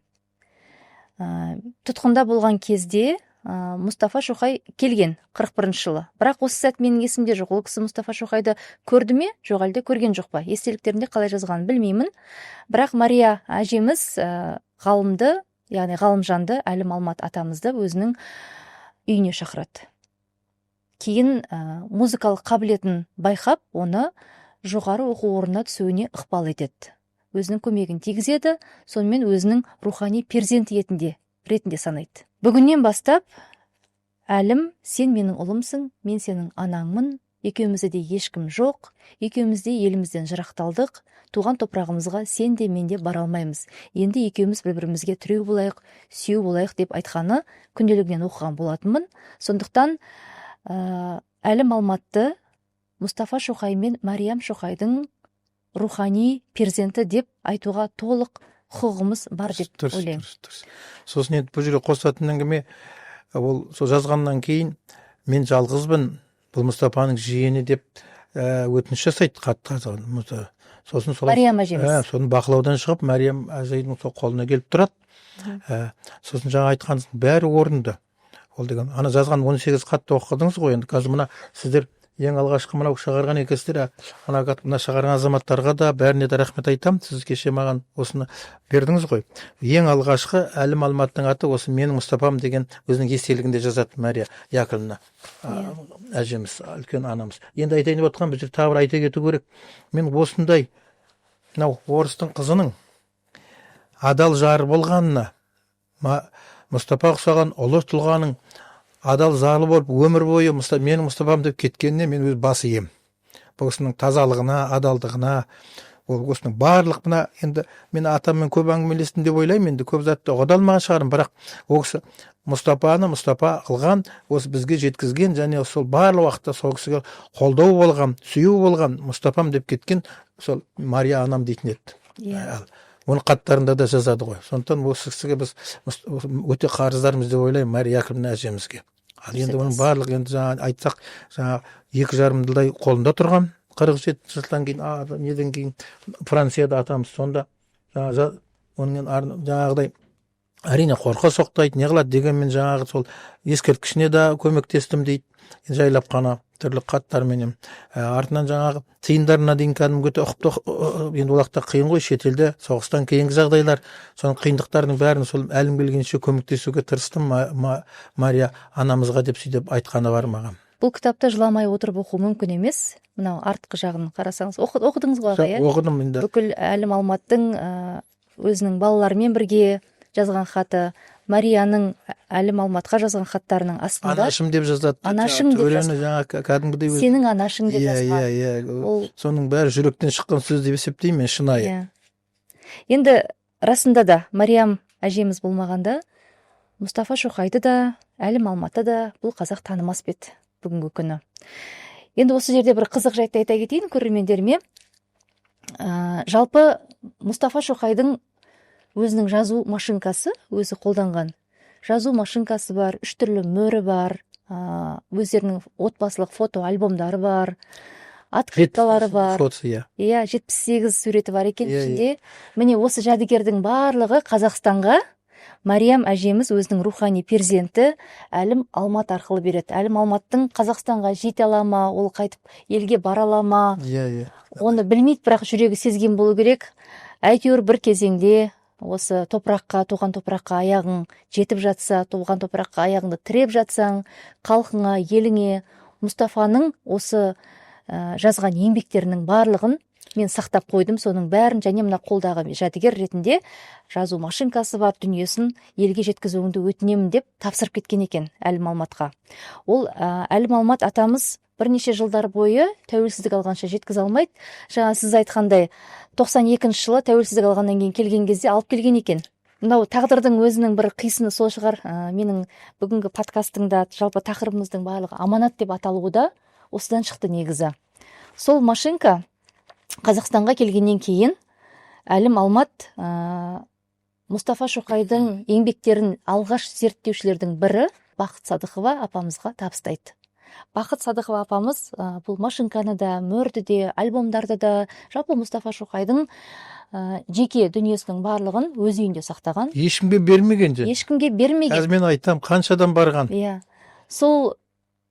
S1: Тұтқында болған кезде Мұстафа Шоқай келген 41 жылы. Бірақ осы сәт менің есімде жоқ. Ол кісі Мұстафа Шоқайды көрді ме, жоқ әлде көрген жоқ па? Естеліктерінде қалай жазғанын білмеймін. Бірақ Мария әжеміз ғалымды, яғни Ғалымжанды, Әлім Алмат атамызды өзінің үйіне шақырады. Кейін музыкалық қабілетін байқап, оны жоғары оқу орнына түсуіне ықпал етеді. Өзінің көмегін тигізеді, сонымен өзінің рухани перзенті ретінде санайды. Бүгіннен бастап, Әлім, сен менің ұлымсың, мен сенің анаңмын, екеумізде де ешкім жоқ, екеумізде елімізден жырақталдық, туған топырағымызға сен де мен де бара алмаймыз. Енді екеуміз бір-бірімізге тіреу болайық, сүйеу болайық деп айтқаны күнделігінен оқыған болатынмын. Сондықтан Әлім Алматты Мұстафа Шоқай мен Мариям Шоқайдың рухани перзенті деп айтуға толық құқығымыз бар деп ойлаймын.
S2: Сосын енді бұл жерге қосатын әңгіме, ол сол жазғаннан кейін мен жалғызбын, бұл Мұстафаның жиені деп өтініш жасайды қатты. Сосын
S1: Мариям әжеміз.
S2: Соны бақылаудан шығып, Мариям әжейдің сол қолына келіп тұрады. Сосын жаңа айтқаныңыздың бәрі орынды. Ол деген, ана жазған 18 қатты оқыдыңыз ғой, енді қазір мына сіздер ең алғашқы мынау шығарған екенсіздер, мына шығарған азаматтарға да бәріне де рахмет айтамын. Сіз кеше маған осыны бердіңіз ғой. Ең алғашқы Әлім Алматтың аты осы менің Мұстафам деген өзінің естелігінде жазады Мария Яковлевна әжеміз, үлкен анамыз. Енді айтайын деп отқан, біз тағы бір айта кету керек. Мен осындай мынау орыстың қызының адал жары болғанына, Мұстафа ұқсаған ұлы тұлғаның адал зарлы болып өмір бойы менің Мұстафам деп кеткеніне мен өз басы ем. Бұл кісінің тазалығына, адалдығына, ол кісінің барлық мына, енді мен атаммен көп әңгімелестім деп ойлаймын, енді көп затты ұғыда алмаған шығармын, бірақ ол кісі Мұстафаны Мұстафа қылған, осы бізге жеткізген, және сол барлық уақытта сол кісіге қолдау болған, сүю болған, Мұстафам деп кеткен сол Мария анам дейтін еді. Оның хаттарында да жазады ғой. Сондықтан осы кісіге біз өте қарыздармыз деп ойлаймын, Мария Яковлевна әжемізге. Ал енді оның барлық, енді жаңа айтсақ, жаңа 2,5 жылдай қолында тұрған, 47 жылдан кейін, неден кейін Францияда атамыз, сонда оның жаңағыдай әрине қорқа соқтайды, не қылады дегенмен жаңағы сол ескерткішіне де көмектестім дейді, жайлап қана. түрлі хаттарменен артынан жаңағы тиындарына дейін кәдімгі енді олақта қиын ғой, шетелде соғыстан кейінгі жағдайлар, соның қиындықтарының бәрін сол әлім келгенше көмектесуге тырыстым Мария анамызға деп сөйтіп айтқаны бар маған.
S1: Бұл кітапты жыламай отырып оқу мүмкін емес. Мынау артқы жағын қарасаңыз, оқыдыңыз ғой аға, иә?
S2: Оқыдым енді.
S1: Бүкіл Әлім Алматтың өзінің балаларымен бірге жазған хаты, Марияның Әлім Алматқа жазған хаттарының астында
S2: Анашым деп жазады.
S1: Анашым деп жазады.
S2: Жаңа кәдімгідей
S1: Сенің анашың деп жазған.
S2: Иә. Соның бәрі жүректен шыққан сөз деп есептеймін мен, шынайы.
S1: Енді расында да Мариям әжеміз болмағанда, Мұстафа Шоқайды да, Әлім Алматы да бұл қазақ танымас бет бүгінгі күні. Енді осы жерде бір қызық жайтты айта кетейін көрермендеріме. Жалпы Мұстафа Шоқайдың өзінің жазу машинкасы, өзі қолданған жазу машинкасы бар, 3 түрлі мөрі бар, өздерінің отбасылық фото альбомдары бар, открыткалары бар. Иә, 78 суреті бар екен ішінде. Міне осы жәдігердің барлығы Қазақстанға Мариям әжеміз өзінің рухани перзенті Әлім Алмат арқылы береді. Әлім Алматтың Қазақстанға жете ала ма, ол қайтып елге бара ала ма, оны білмейді, бірақ жүрегі сезген болу керек. Әйтеуір бір кезеңде осы топыраққа, туған топыраққа аяғың жетіп жатса, туған топыраққа аяғыңды тіреп жатсаң, халқыңа, еліңе Мұстафаның осы жазған еңбектерінің барлығын мен сақтап қойдым, соның бәрін, және мына қолдағы жәдігер ретінде жазу машинкасы бар дүниесін елге жеткізуіңді өтінемін деп тапсырып кеткен екен Әлім Алматқа. Ол Әлім Алмат атамыз бірнеше жылдар бойы тәуелсіздік алғанша жеткізе алмайды. Жаңа сіз айтқандай 92 жылы тәуелсіздік алғаннан кейін келген кезде алып келген екен. Мынау тағдырдың өзінің бір қисыны сол шығар. Менің бүгінгі подкастыңда жалпы тақырыбымыздың барлығы аманат деп аталуы да осыдан шықты негізі. Сол машинка Қазақстанға келгеннен кейін Әлім Алмат Мұстафа Шоқайдың еңбектерін алғаш зерттеушілердің бірі Бақыт Садықова апамызға табыстайды. Бақыт Садықова апамыз бұл машинканы да, мөрді де, альбомдарды да, жалпы Мұстафа Шоқайдың жеке дүниесінің барлығын өз үйінде сақтаған.
S2: Ешкімге бермеген же?
S1: Ешкімге бермеген.
S2: Қазір мен айтам, қаншадан барған?
S1: Иә. Сол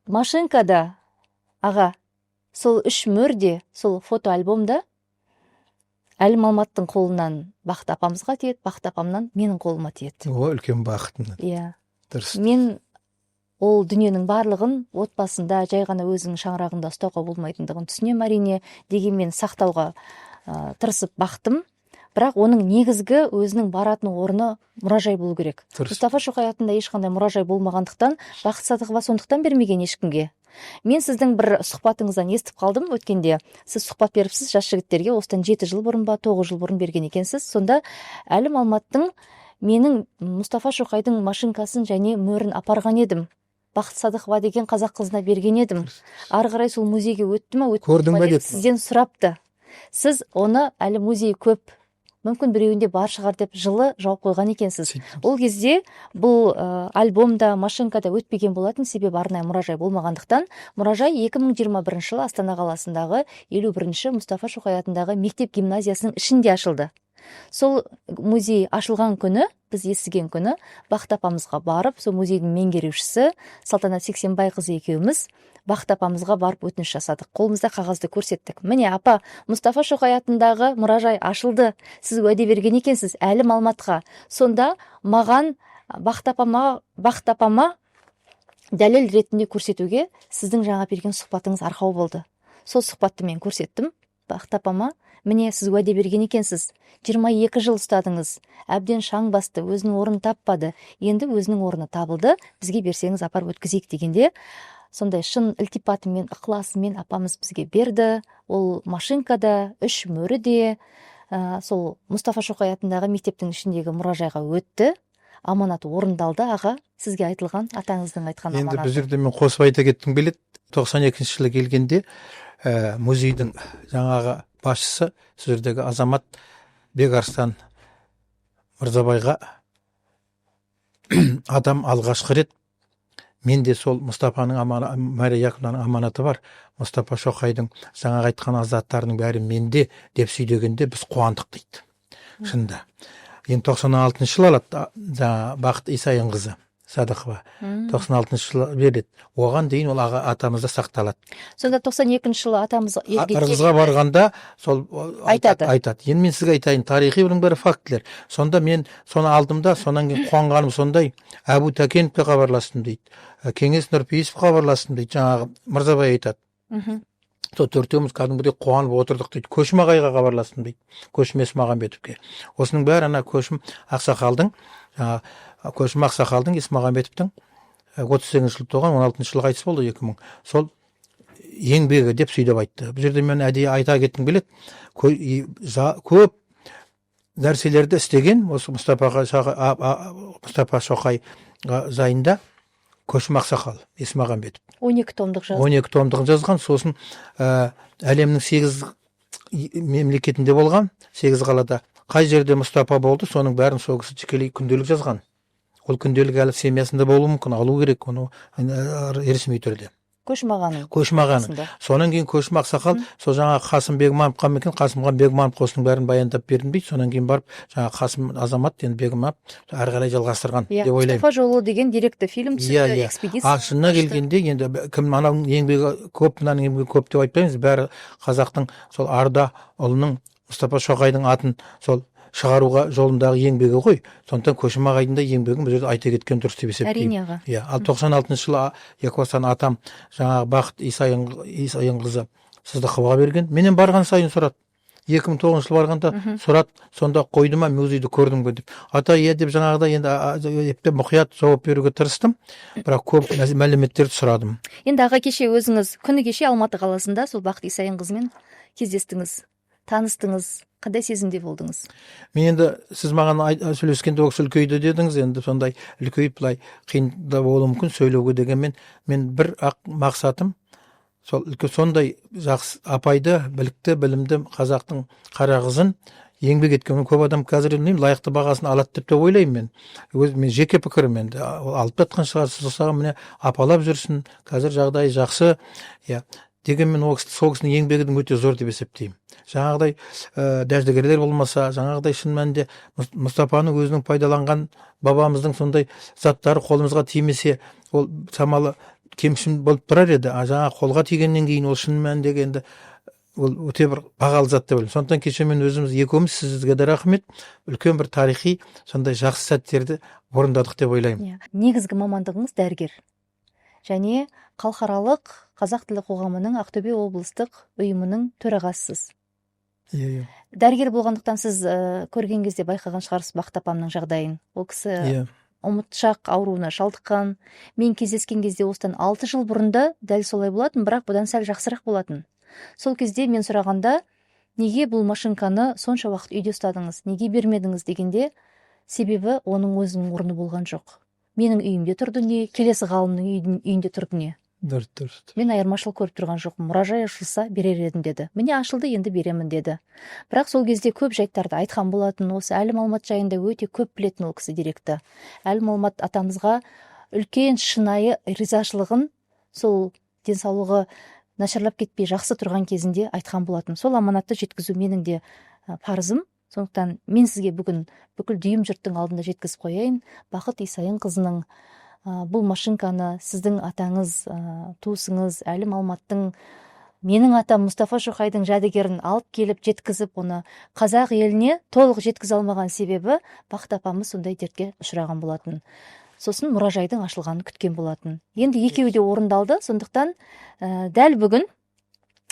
S1: машинкада, аға, сол 3 мөрде, сол фото альбомда Әлім Алматтың қолынан Бақыт апамызға тиеді, Бақыт апамнан менің қолыма тиеді.
S2: О, үлкен бақыт.
S1: Иә.
S2: Дұрыс.
S1: Мен ол дүниенің барлығын отбасында жай ғана өзінің шаңырағында ұстауға болмайтындығын түсінемін әрине, дегенмен сақтауға тырысып бақтым. Бірақ оның негізгі өзінің баратын орны мұражай болу керек. Мұстафа Шоқай атында ешқандай мұражай болмағандықтан Бақыт Садықова сондықтан бермеген ешкімге. Мен сіздің бір сұхбатыңыздан естіп қалдым өткенде. Сіз сұхбат беріпсіз жас жігіттерге, осыдан 7 жыл бұрын ба, 9 жыл бұрын берген екенсіз. Сонда Әлім Алматтың менің Мұстафа Шоқайдың машинкасын және мөрін апарған едім. Бақыт Садықова деген қазақ қызына берген едім. Ары қарай сол музейге өтті ма,
S2: көрдің бе деп
S1: сізден сұрапты. Сіз оны әлі музей көп, мүмкін біреуінде бар шығар деп жылы жауап қойған екенсіз. Ол кезде бұл альбомда, машинкада өтпеген болатын, себебі арнайы мұражай болмағандықтан. Мұражай 2021 жылы Астана қаласындағы 51-ші Мұстафа Шоқай атындағы мектеп гимназиясының ішінде ашылды. Сол музей ашылған күні, біз естіген күні, Бақыт апамызға барып, сол музейдің меңгерушісі Салтанат Сексенбайқызы екеуміз Бақыт апамызға барып өтініш жасадық. Қолымызда қағазды көрсеттік. Міне апа, Мұстафа Шоқай атындағы мұражай ашылды. Сіз уәде берген екенсіз Әлім Алматқа. Сонда маған Бақыт апама дәлел ретінде көрсетуге сіздің жаңа берген сұхбатыңыз арқау болды. Сол сұхбатты мен көрсеттім Бақыт апама. Міне сіз уәде берген екенсіз. 22 жыл ұстадыңыз. Әбден шаң басты, өзінің орнын таппады. Енді өзінің орны табылды. Бізге берсеңіз апарып өткізейік дегенде, сондай шын ілтипатымен, ықыласымен апамыз бізге берді. Ол машинкада, 3 мөрі де, сол Мұстафа Шоқай атындағы мектептің ішіндегі мұражайға өтті. Аманаты орындалды. Аға, сізге айтылған, атаңыздың айтқан аманаты.
S2: Енді бұл жерде мен қосып айта кеттім келеді. 92 жылы келгенде музейдің жаңағы басшысы, сол жердегі азамат Бекарыстан Мырзабайға адам алғашқы рет менде сол Мұстафаның Мария Яковлевнаның аманаты бар, Мұстафа Шоқайдың жаңағы айтқан азаттарының бәрі менде деп сөйлегенде біз қуандық дейді. Шынында. Енді 96 жылы алады Бақыт Исайынқызы. Садықова 96 жылы береді. Оған дейін ол атамызда сақталады.
S1: Сонда 92 жылы атамыз елге
S2: Ырғызға барғанда сол
S1: Айтады.
S2: Енді мен сізге айтайын, тарихи бұның бәрі фактілер. Сонда мен соны алдым да, сонан кейін қуанғаным сондай, Әбу Тәкеновке хабарластым дейді. Кеңес Нұрпейісов хабарластым дейді. Жаңағы Мырзабай айтады. Сол төртеуміз кәдімгідей қуанып отырдық дейді. Көшім ағайға хабарластым дейді. Көшім Есмағамбетовке. Осының бәрі ана Көшім Ақсақалдың, Көшім Ақсақалдың Есмағамбетовтың 38 жыл туған, 16 жылы қайтыс болды 2000. Сол еңбегі деп сөйтіп айтты. Бұл жерде мен әдейі айта кеткім келеді. Көп нәрселерді істеген осы Мұстапа Шоқай жайында Көшім Ақсақал Есмағамбетов
S1: 12 томдық жазды.
S2: 12 томдығын жазған. Сосын әлемнің 8 мемлекетінде болған, 8 қалада қай жерде Мұстапа болды, соның бәрін сол кісі тікелей күнделік жазған. Ол күнделік әлі семьясында болуы мүмкін, алу керек оны ресми түрде.
S1: Көшім ағаның.
S2: Көшім ағаның. Сонан кейін Көшім Ақсақал сол жаңа Қасым Бегмановқа екен, Қасымхан Бегманов осының бәрін баяндап бердім дейді. Сонан кейін барып жаңа Қасым Азамат енді Бегманов ары қарай жалғастырған деп ойлаймын.
S1: Мұстафа жолы деген деректі фильм түсірді, экспедиция.
S2: Шынына келгенде енді кім ананың еңбегі көп, мынаның еңбегі көп деп айтпаймыз. Бәрі қазақтың сол Арда ұлының Мұстафа Шоқайдың атын сол шығаруға жолындағы еңбегі ғой. Сондықтан Көшім ағайдың да еңбегін бұл жерде айта кеткен дұрыс деп есептеймін.
S1: Әрине аға.
S2: Ал 96 жылы Екібастан атам жаңағы Бақыт Исайынқызы Сыздықоваға берген. Менен барған сайын сұрады. 2009 жылы барғанда сұрады, сонда қойды ма, музейді көрдің бе деп. Ата иә деп жаңағыда енді мұқият жауап беруге тырыстым, бірақ көп мәліметтерді сұрадым.
S1: Енді аға, кеше өзіңіз күні кеше Алматы қаласында сол Бақыт Исайынқызымен кездестіңіз, таныстыңыз. Қандай сезімде болдыңыз?
S2: Мен енді сіз маған сөйлескенде ол кісі үлкейді дедіңіз, енді сондай үлкейіп былай қиын да болуы мүмкін сөйлеуге дегенмен, мен бір ақ мақсатым сол сондай жақсы апайды, білікті, білімді қазақтың қара қызын еңбек еткен көп адам қазір білмеймін, лайықты бағасын алады деп те ойлаймын мен. Мен жеке пікірім енді алып жатқан шығарсыз осыған міне апалап жүрсін, қазір жағдайы жақсы, дегенмен сол кісінің еңбегінің өте зор деп есептеймін. Жаңағыдай дәрігерлер болмаса, жаңағыдай шын мәнінде Мұстапаның өзінің пайдаланған бабамыздың сондай заттары қолымызға тимесе, ол шамалы кемшін болып тұрар еді. Жаңа қолға тигеннен кейін ол шын мәніндегі енді ол өте бір бағалы зат деп ойлаймын. Сондықтан кеше мен өзіміз екеуміз сізге де рахмет, үлкен бір тарихи сондай жақсы сәттерді орындадық деп ойлаймын.
S1: Негізгі мамандығыңыз дәрігер. Және халықаралық қазақ тілі қоғамының Ақтөбе облыстық ұйымының төрағасысыз. Дәрігер болғандықтан сіз көрген кезде байқаған шығарсыз Бақыт апамның жағдайын. Ол кісі ұмытшақ ауруына шалдыққан. Мен кездескен кезде осыдан 6 жыл бұрында дәл солай болатын, бірақ бұдан сәл жақсырақ болатын. Сол кезде мен сұрағанда, неге бұл машинканы сонша уақыт үйде ұстадыңыз, неге бермедіңіз дегенде, себебі оның өзінің орны болған жоқ. Менің үйімде тұрды не, келесі ғалымның үйінде тұрды не.
S2: Дұрыс.
S1: Мен айырмашылық көріп тұрған жоқпын. Мұражай ашылса берер едім деді. Міне ашылды, енді беремін деді. Бірақ сол кезде көп жайттарды айтқан болатын. Осы Әлім Алмат жайында өте көп білетін ол кісі директі. Әлім Алмат атамызға үлкен шынайы ризашылығын сол денсаулығы нашарлап кетпей жақсы тұрған кезінде айтқан болатын. Сол аманатты жеткізу менің де парызым. Сондықтан мен сізге бүгін бүкіл дүйім жұрттың алдында жеткізіп қояйын. Бақыт Исайынқызының бұл машинканы сіздің атаңыз, туысыңыз Әлім Алматтың, менің атам Мұстафа Шоқайдың жәдігерін алып келіп жеткізіп, оны қазақ еліне толық жеткізе алмаған себебі Бақыт апамыз сондай дертке ұшыраған болатын. Сосын мұражайдың ашылғанын күткен болатын. Енді екеуі де орындалды. Сондықтан дәл бүгін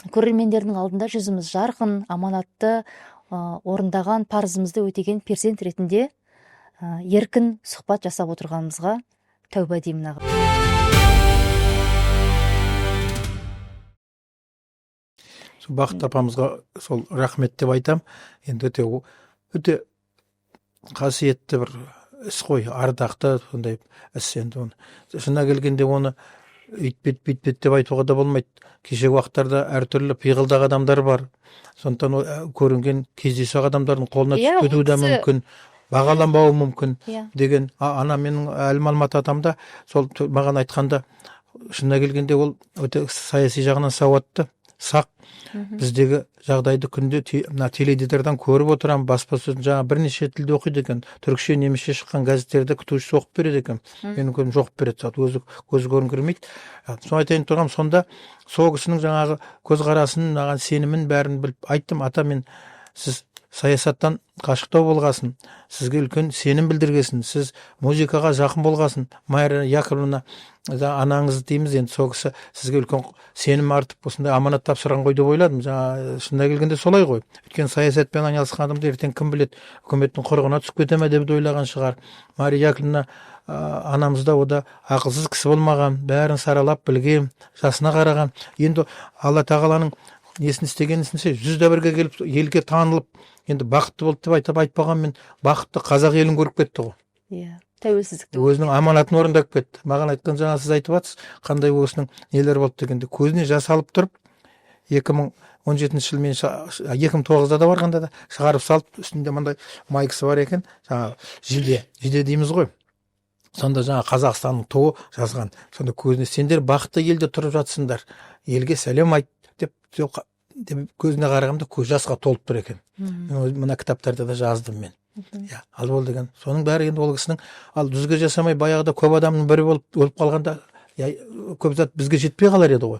S1: көрермендердің алдында жүзіміз жарқын, аманатты, орындаған парызымызды өтеген перзент ретінде еркін сұхбат жасап отырғанымызға тәуба деймін аға.
S2: Бақыт апамызға сол рахмет деп айтам. Енді өте қасиетті бір іс қой, ардақты сондай іс. Енді оны шына келгенде оны үйтпет бүйтпет деп айтуға да болмайды. Кешегі уақыттарда әртүрлі пиғылдағы адамдар бар. Сондықтан көрінген кездейсоқ адамдардың қолына түсіп кетуі де мүмкін, бағаланбауы мүмкін деген. Ана менің Әлім Алмат атамда сол маған айтқанда, шынына келгенде ол өте саяси жағынан сауатты, сақ. Біздегі жағдайды күнде мына теледидардан көріп отырамын, баспасөзін жаңа бірнеше тілде оқиды екен, түрікше, немісше шыққан газеттерді күтушісі оқып береді екен. Менің көзім оқып береді, өзі көзі көріңкірмейді. Соны айтайын тұрғам, сонда сол кісінің жаңағы көзқарасын, маған сенімін бәрін біліп айттым. Ата, мен сіз саясаттан қашықтау болғасын, сізге үлкен сенім білдіргесін, сіз музыкаға жақын болғасын. Майра Яковлевна анаңыз дейміз, енді сол кісі сізге үлкен сенім артып осындай аманат тапсырған ғой деп ойладым. Жаңа шынына келгенде солай ғой. Өйткені саясатпен айналысқан адамды ертең кім біледі, үкіметтің құрығына түсіп кете ме деп ойлаған шығар. Мария Яковлевна анамыз да ода ақылсыз кісі болмаған, бәрін саралап білген, жасына қараған. Енді Алла тағаланың несін істегенін істесе, 100-бірге келіп елге танылып, енді бақытты болды деп айтпағанмен, бақытты қазақ елін көріп кетті ғой.
S1: Иә, тәуелсіздікті
S2: өзінің аманатын орындап кетті. Маған айтқан жаңа сіз айтып жатсыз, қандай осының нелер болды дегенде, көзіне жас алып тұрып, 2017 жыл мен 2009-да да барғанда да шығарып салып, үстінде мындай майкасы бар екен, жаңа жиде дейміз ғой. Сонда жаңа Қазақстанның туы жазған. Сонда көзіне, сендер бақытты елде тұрып жатсыңдар, елге сәлем айт деп көзіне қарағанда көз жасқа толып тұр екен. Мына кітаптарда да жаздым мен. Ал бол деген. Соның бәрі енді ол кісінің, ал дүзге жасамай баяғыда көп адамның бірі өліп қалғанда, көп зат бізге жетпей қалар еді ғой.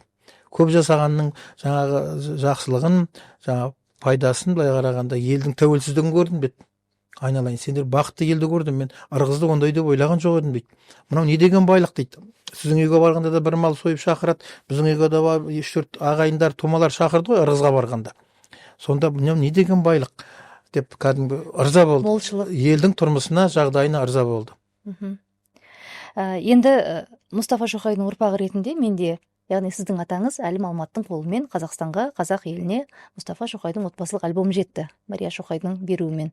S2: Көп жасағанның жаңағы жақсылығын, жаңа пайдасын былай қарағанда елдің тәуелсіздігін көрдім бет. Айналайын, сендер бақытты елді көрдім, мен ырғызды ондай деп ойлаған жоқ едім дейді. Мынау не деген байлық дейді. Сіздің үйге барғанда да бір мал сойып шақырады, біздің үйге де 3-4 ағайындар, тумалар шақырды ғой ырғызға барғанда. Сонда мынау не деген байлық деп кәдімгі ырза болды.
S1: Молшылық.
S2: Елдің тұрмысына, жағдайына ырза болды.
S1: Енді Мұстафа Шоқайдың ұрпағы ретінде менде, яғни сіздің атаңыз Әлім Алматтың қолымен Қазақстанға, қазақ еліне Мұстафа Шоқайдың отбасылық альбомы жетті, Мария Шоқайдың беруімен.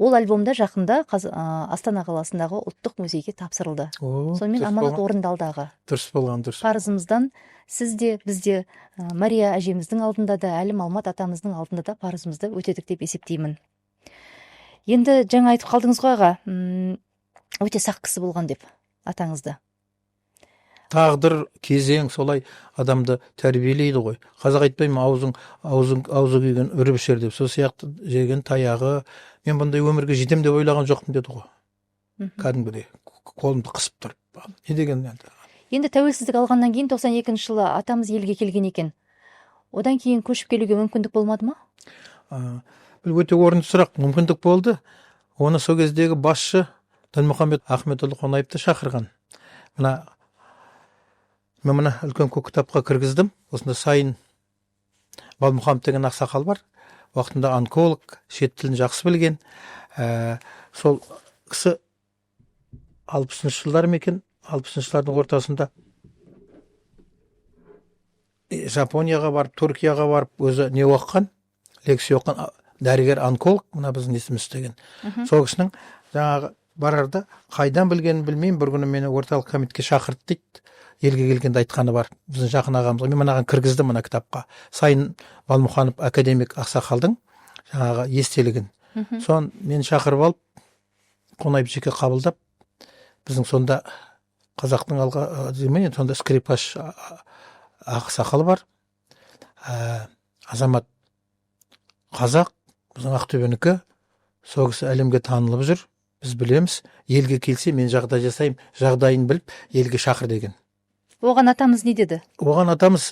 S1: Ол альбомда жақында Астана қаласындағы ұлттық музейге тапсырылды. Сонымен аманат орындалды аға.
S2: Дұрыс болған, дұрыс.
S1: Парызымыздан сіз де, біз де Мария әжеміздің алдында да, Әлім Алмат атамыздың алдында да парызымызды өтедік деп есептеймін. Енді жаңа айтып қалдыңыз ғой аға, өте сақ кісі болған деп атаңызды.
S2: Тағдыр, кезең солай адамды тәрбиелейді ғой. Қазақ айтпаймын, аузы күйген үріп ішер деп. Сол сияқты жеген таяғы, мен бұндай өмірге жетем деп ойлаған жоқпын деді ғой. Кәдімгідей қолымды қысып тұрып. Не деген енді?
S1: Енді тәуелсіздік алғаннан кейін 92 жылы атамыз елге келген екен. Одан кейін көшіп келуге мүмкіндік болмады ма?
S2: Бұл өте орынды сұрақ. Мүмкіндік болды. Оны сол кездегі басшы Дінмұхамед Ахметұлы Қонаевты шақырған. Мен мына үлкен көк кітапқа кіргіздім. Осында Сайын Балмұхамед деген ақсақал бар. Уақытында онколог, шет тілін жақсы білген. Сол кісі 60-шы жылдар екен, 60-шы жылдардың ортасында Жапонияға барып, Түркияға барып, өзі не оқыған, лекция оқыған, дәрігер онколог, мына біздің есіміз деген. Сол кісінің жаңағы барарда қайдан білгенін білмеймін, бір күні мені орталық комитетке шақырды дейді. Елге келгенде айтқаны бар, біздің жақын ағамыз. Мен мынаған кіргіздім мына кітапқа. Сайын Балмұханов академик ақсақалдың жаңағы естелігін. Сон мен шақырып алып, Қонаев жеке қабылдап, біздің сонда қазақтың сонда скрипаш ақсақалы бар. Азамат қазақ, біздің Ақтөбенікі, сол кісі әлемге танылып жүр. Біз білеміз, елге келсе мен жағдай жасаймын, жағдайын біліп, елге шақыр деген.
S1: Оған атамыз не деді?
S2: Оған атамыз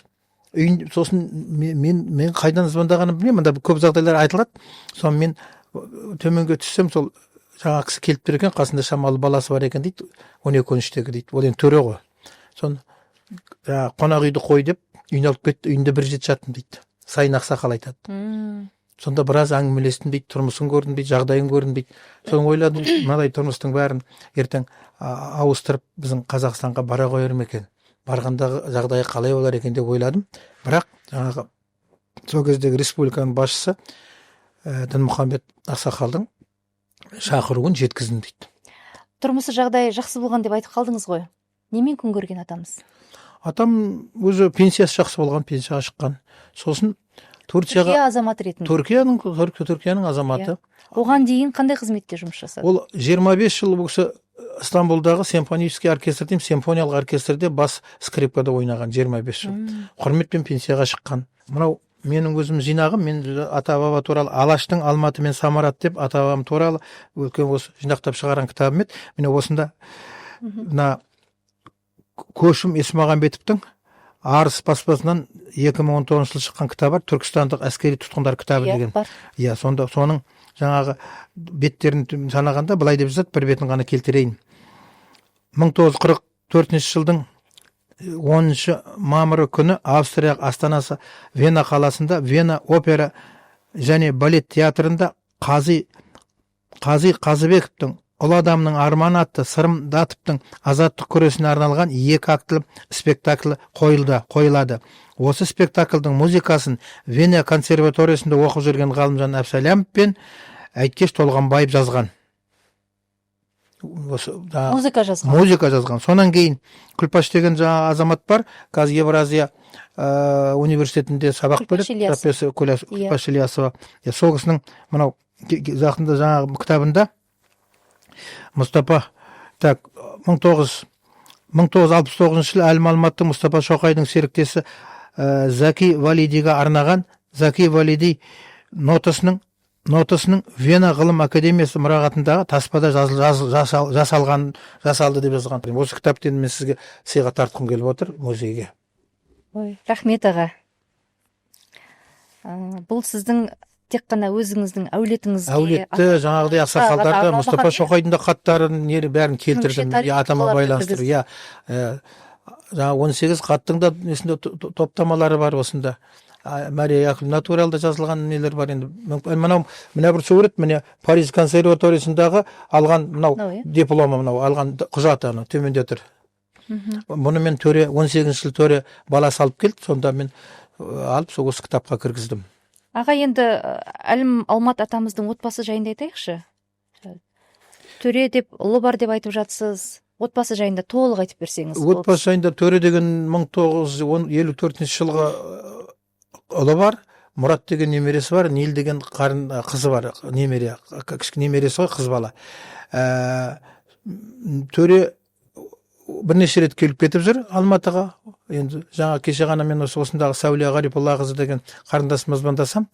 S2: сосын мен қайдан звондағанын білмеймін, мында көп жағдайлар айтылады. Соны мен төменге түссем, сол жаңа кісі келіп тұр екен, қасында шамалы баласы бар екен дейді, 12-13-тегі дейді. Ол енді төре ғой. Соны қонақ үйді қой деп, үйіне алып кетті, үйінде бір жет жаттым дейді. Сайын ақсақал айтады. Сонда біраз әңгімелестім дейді, тұрмысын көрдім дейді, жағдайын көрдім дейді. Соны ойладым, мынадай тұрмыстың бәрін ертең ауыстырып біздің Қазақстанға бара қояр ма екен? Барғандағы жағдайы қалай болар екен деп ойладым. Бірақ жаңағы сол кездегі республиканың басшысы Дінмұхамед ақсақалдың шақыруын жеткіздім дейді.
S1: Тұрмысы жағдайы жақсы болған деп айтып қалдыңыз ғой. Немен күн көрген атамыз?
S2: Атам өзі пенсиясы жақсы болған, пенсияға шыққан. Сосын Түркия
S1: азаматы ретінде.
S2: Түркияның азаматы.
S1: Оған дейін қандай қызметте жұмыс жасады?
S2: Ол 25 жыл бұл кісі Стамбулдағы симфонический оркестр деймін, симфониялық оркестрде бас скрипкада ойнаған 25 жыл. Құрметпен пенсияға шыққан. Мынау менің өзім жинағым, мен ата баба туралы Алаштың Алматы мен Самарат деп ата бабам туралы үлкен осы жинақтап шығарған кітабым еді. Міне осында мына Көшім Есмағамбетовтің Арыс баспасынан 2019 жылы шыққан кітабы бар, Түркістандық әскери тұтқындар кітабы деген. Иә, сонда соның жаңағы беттерін санағанда былай деп жазады, бір бетін ғана келтірейін. 1944 жылдың 10 мамыры күні Австрия астанасы Вена қаласында Вена опера және балет театрында Қазыбековтың Ұлы адамның арманы атты Сырымдатовтың азаттық күресіне арналған 2 актілі спектаклі қойылады. Осы спектакльдің музыкасын Вена консерваториясында оқып жүрген Ғалымжан Әбсәлямов пен Әйткеш Толғанбаев жазған.
S1: Музыка
S2: жазған. Сонан кейін Күлпаш деген жаңа азамат бар, қазір Евразия университетінде сабақ береді, профессор Күлпаш Ильясова. Сол кісінің мынау жақында жаңағы кітабында Мұстапа 1969 жылы Әлім-Алматтың Мұстапа Шоқайдың серіктесі Заки Валидиға арнаған Заки Валиди нотасының Вена ғылым академиясы мұрағатындағы таспада жасалды деп жазған. Осы кітапты мен сізге сыйға тартқым келіп отыр, музейге.
S1: Рахмет аға. Бұл сіздің тек қана өзіңіздің әулетіңізге,
S2: әулетті жаңағыдай ақсақалдарды, Мұстапа Шоқайдың да хаттарын бәрін келтірдім, атама байланыстырып. Жаңа 18 хаттың да топтамалары бар осында. Мария Яковлевна туралы да жазылған нелер бар енді. Мына бір сурет, міне Париж консерваториясындағы алған мынау дипломы, мынау алған құжаты төменде тұр. Бұны мен 18 жыл төре бала салып келді, сонда мен алып сол осы кітапқа кіргіздім.
S1: Аға, енді Әлім Алмат атамыздың отбасы жайында айтайықшы. Төре деп, ұлы бар деп айтып жатсыз. Отбасы жайында толық айтып берсеңіз.
S2: Отбасы жайында Төре деген 1954 жылғы ұлы бар, Мұрат деген немересі бар, Нил деген қызы бар, немере, кішкене немересі ғой, қыз бала. Төре бірнеше рет келіп кетіп жүр Алматыға. Енді жаңа кеше ғана мен осындағы Сәуле Ғарипуллақызы деген қарындасымыз звондасам,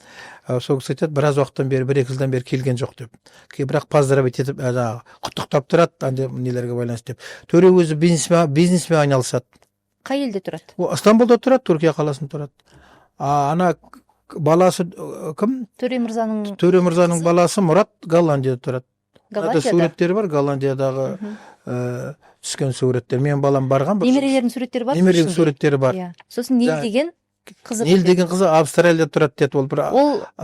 S2: сол кісі айтады, біраз уақыттан бері, 1-2 жылдан бері келген жоқ деп. Бірақ поздравить етіп, құттықтап тұрады, нелерге байланысты деп. Төре өзі бизнесмен айналысады.
S1: Қай елде тұрады?
S2: Стамбулда тұрады, Түркия қаласында тұрады. Ана баласы кім?
S1: Төре
S2: мырзаның баласы Мұрат Голландияда тұрады.
S1: Голландияда?
S2: Суреттері бар, Голландиядағы түскен суреттер. Мен балам барған.
S1: Немерелердің суреттері бар?
S2: Немерелердің суреттері бар.
S1: Сосын Нил деген қызы?
S2: Нил деген қызы Австралияда тұрады деді. Ол бір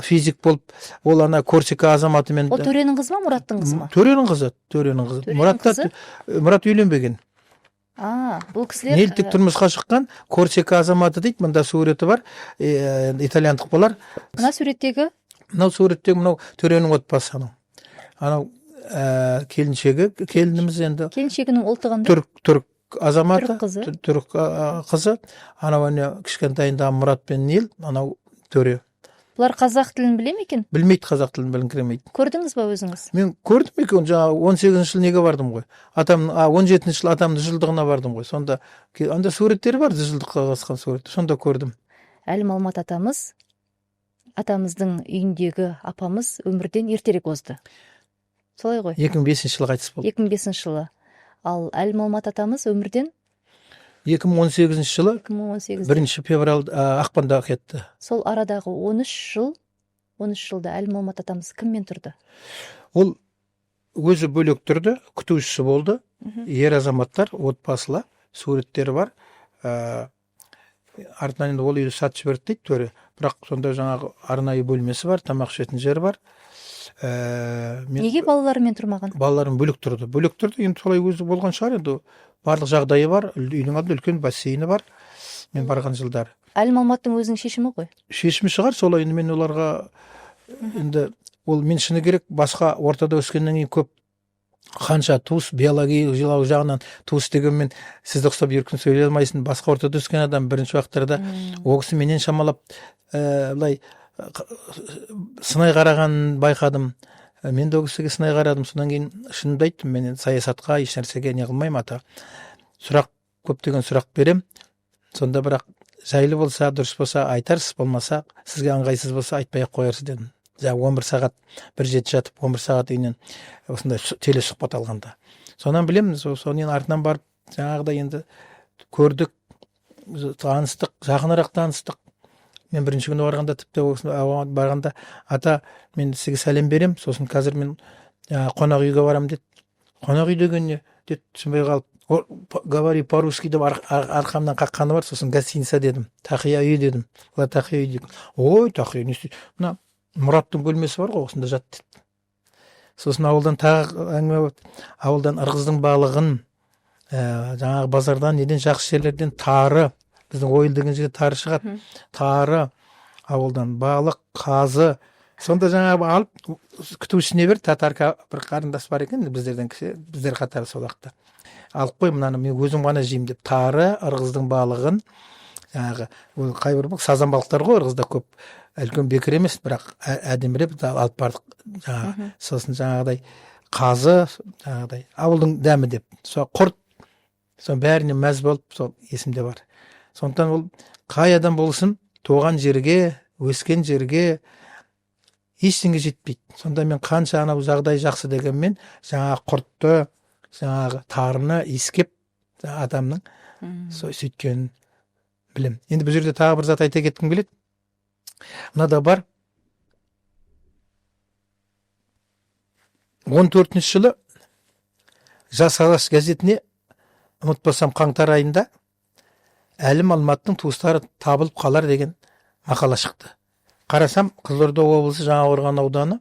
S2: физик болып, ол ана Корсика азаматымен.
S1: Ол Төренің қызы ма, Мұраттың қызы ма?
S2: Төренің қызы. Мұрат үйленбеген.
S1: Бұл кісілер...
S2: Нил тек тұрмысқа шыққан, Корсика азаматы дейді, мұнда суреті бар, итальяндық болар.
S1: Мына суреттегі?
S2: Мынау суреттегі, мынау Төренің отбасы. Анау келініміз енді.
S1: Келіншегінің ұлты қандай?
S2: Түрк азаматы,
S1: түрк
S2: қызы. Анау кішкентайында Мұрат пен Нил, анау Төре.
S1: Бұлар қазақ тілін біле ме екен?
S2: Білмейді, қазақ тілін біліңкіремейді.
S1: Көрдіңіз ба өзіңіз?
S2: Мен көрдім екен, жаңа 18 жыл неге бардым ғой. 17 жыл атамның жылдығына бардым ғой. Сонда анда суреттері бар, жылдыққа қатысқан суреттер. Сонда көрдім.
S1: Әлім Алмат атамыздың үйіндегі апамыз өмірден ертерек озды. Солай ғой?
S2: 2005 жылы қайтыс болды.
S1: 2005 жылы. Ал Әлім Алмат атамыз өмірден
S2: 2018 жылы 1 февраль ақпанда кетті.
S1: Сол арадағы 13 жылда Әлім Алмат атамыз кіммен тұрды?
S2: Ол өзі бөлек тұрды, күтушісі болды. Ер азаматтар, отбасылы, суреттері бар. Артынан енді ол үйді сатып жіберді дейді Төре. Бірақ сонда жаңағы арнайы бөлмесі бар, тамақ ішетін жері бар.
S1: Неге балаларымен тұрмаған?
S2: Балаларым бөлек тұрды. Енді солай өзі болған шығар, енді барлық жағдайы бар. Үйдің алдында үлкен бассейні бар. Мен барған жылдар.
S1: Әлім Алматтың өзінің шешімі ғой?
S2: Шешімі шығар, солай. Енді мен оларға енді ол мен шыны керек басқа ортада өскеннен кейін көп қанша туыс биологиялық жағынан туыс дегенмен сізді ұқсап еркін сөйлей алмайсың. Басқа ортада өскен адам бірінші уақыттарда ол кісі менен шамалап былай сынай қарағанын байқадым. мен де ол кісіге сынай қарадым. Содан кейін шынымды айттым, мен енді саясатқа еш нәрсеге не қылмаймын ата. Сұрақ, көптеген сұрақ берем. Сонда бірақ жайлы болса, дұрыс болса айтарсыз, болмаса сізге ыңғайсыз болса айтпай ақ қоярсыз дедім. 11 сағат бір жеті жатып, 11 сағат үйінен осындай телесұхбат алғанда. Сонан білемін, соның артынан барып жаңағыдай енді көрдік, таныстық, жақынырақ таныстық. Мен бірінші күні барғанда, тіпті барғанда, ата, мен сізге сәлем берем, сосын қазір мен қонақ үйге барам деді. Қонақ үй деген не деді, түсінбей қалып, говори по-русски деп арқамнан қаққаны бар, сосын гостиница дедім, тақия үй дедім. Олар тақия үй дедім. Ой, тақия үй, мына Мұраттың бөлмесі бар ғой, осында жат деді. Сосын ауылдан тағы әңгіме болды. Ауылдан ырғыздың балығын, жаңағы базардан, неден жақсы жерлерден тары, біздің ойыл деген жерде тары шығады. Тары, ауылдан балық, қазы. Сонда жаңағы алып, күтушісіне бер, татарка бір қарындас бар екен, біздерден кіші, біздер қатары сол уақытта. Алып қой, мынаны мен өзім ғана жеймін деп, тары, ырғыздың балығын, жаңағы, ол қайбір бұл сазан балықтар ғой, ырғызда көп, үлкен бекер емес, бірақ әдеміреп алып бардық. Жаңағы, сосын жаңағыдай қазы, жаңағыдай ауылдың дәмі деп, сол құрт, сол бәріне мәз болып, сол есімде бар. Сондықтан ол қай адам болсын, туған жерге, өскен жерге ештеңе жетпейді. Сонда мен қанша анау жағдай жақсы дегенмен, жаңағы құртты, жаңағы тарыны иіскеп адамның сөйткенін білем. Енді бұл жерде тағы бір зат айта кеткім келеді. Мынада бар 14 жылы Жас Алаш газетіне, ұмытпасам, қаңтар айында Әлім Алматтың туыстары табылып қалар деген мақала шықты. Қарасам, Қызылорда облысы Жаңақорған ауданы